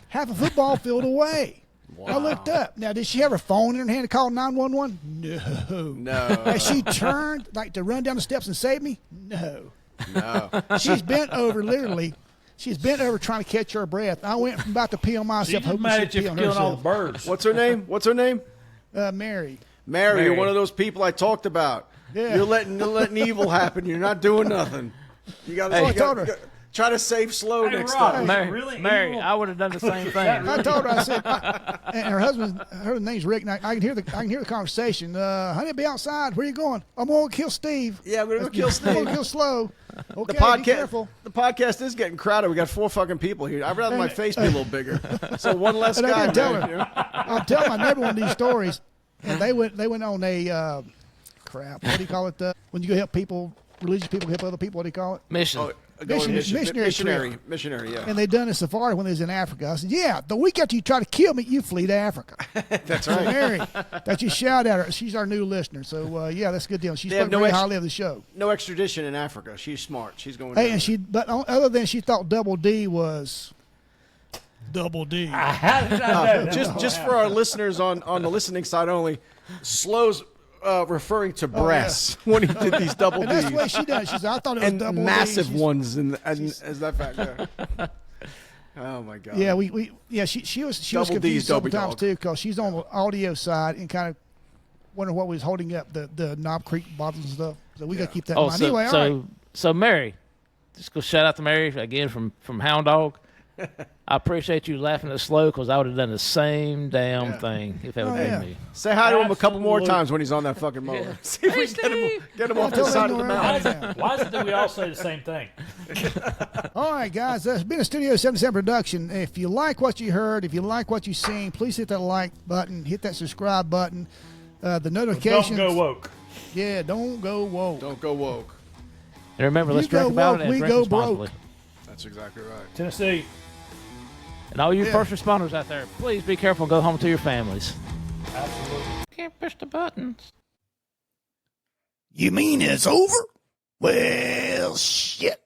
half a football field away. I looked up. Now, did she have her phone in her hand to call 911? No. No. Has she turned like to run down the steps and save me? No. No. She's bent over, literally. She's bent over trying to catch her breath. I went from about to pee on She's myself, just hoping mad she'd at you pee for on killing all the herself. birds. What's her name? What's her name? Mary. Mary. You're Mary. one of those people I talked about. Yeah. You're letting evil happen. You're not doing nothing. You got I told to her. try to save slow Hey, next Rob, time. is Mary, it really Mary, evil? I would have done the same thing. I told her, I said, and her husband, her name's Rick, and I can hear the conversation. Honey, be outside. Where you going? I'm going to kill Steve. Yeah, I'm gonna go kill I'm Steve. going to kill Slow. Okay, The be careful. podcast is getting crowded. We got 4 fucking people here. I'd rather my face be a little bigger. So one less And I guy. didn't tell man. her. I'm telling my neighbor one of these stories, and they went on a crap. What do you call it? When you go help people, religious people help other people. What do you call it? Mission. Oh, going Missionary missionary. Yeah, And they done a safari when they was in Africa. I said, yeah, the week after you try to kill me, you flee to Africa. that's So right. Mary, that you shout at her. She's our new listener. So, yeah, that's a good deal. She They have spoke no very ex- highly of the show. No extradition in Africa. She's smart. She's going. Hey, down and there. other than she thought Double D was Double D. How did I know? just for our listeners on the listening side only, Slow's referring to breasts when he did these double And that's the way D's she does. She said, I thought it was and Double D. massive She's- ones as that fact. Yeah. Oh my God. Yeah, she was Double confused D's, several Dopey times Dog. too, because she's on the audio side and kind of wondering what was holding up the Knob Creek bottles and stuff. So we got to keep that in Oh, mind. so, Anyway, so, all right. so Mary, just go shout out to Mary again from Hound Dog. I appreciate you laughing at Slow because I would have done the same damn thing if it would have yeah. been me. Say hi to him a couple more Absolutely. times when he's on that fucking mower. See if we can get him off Tell the them side of the to mountain. run. Why is it that we all say the same thing? All right, guys, that's been a Studio 77 production. If you like what you heard, if you like what you seen, please hit that like button, hit that subscribe button, the notifications. Don't go woke. Yeah, don't go woke. Don't go woke. And remember, You let's drink go about woke, it and we drink go responsibly. broke. That's exactly right. Tennessee. And all you Yeah. first responders out there, please be careful and go home to your families. Absolutely. Can't push the buttons. You mean it's over? Well, shit.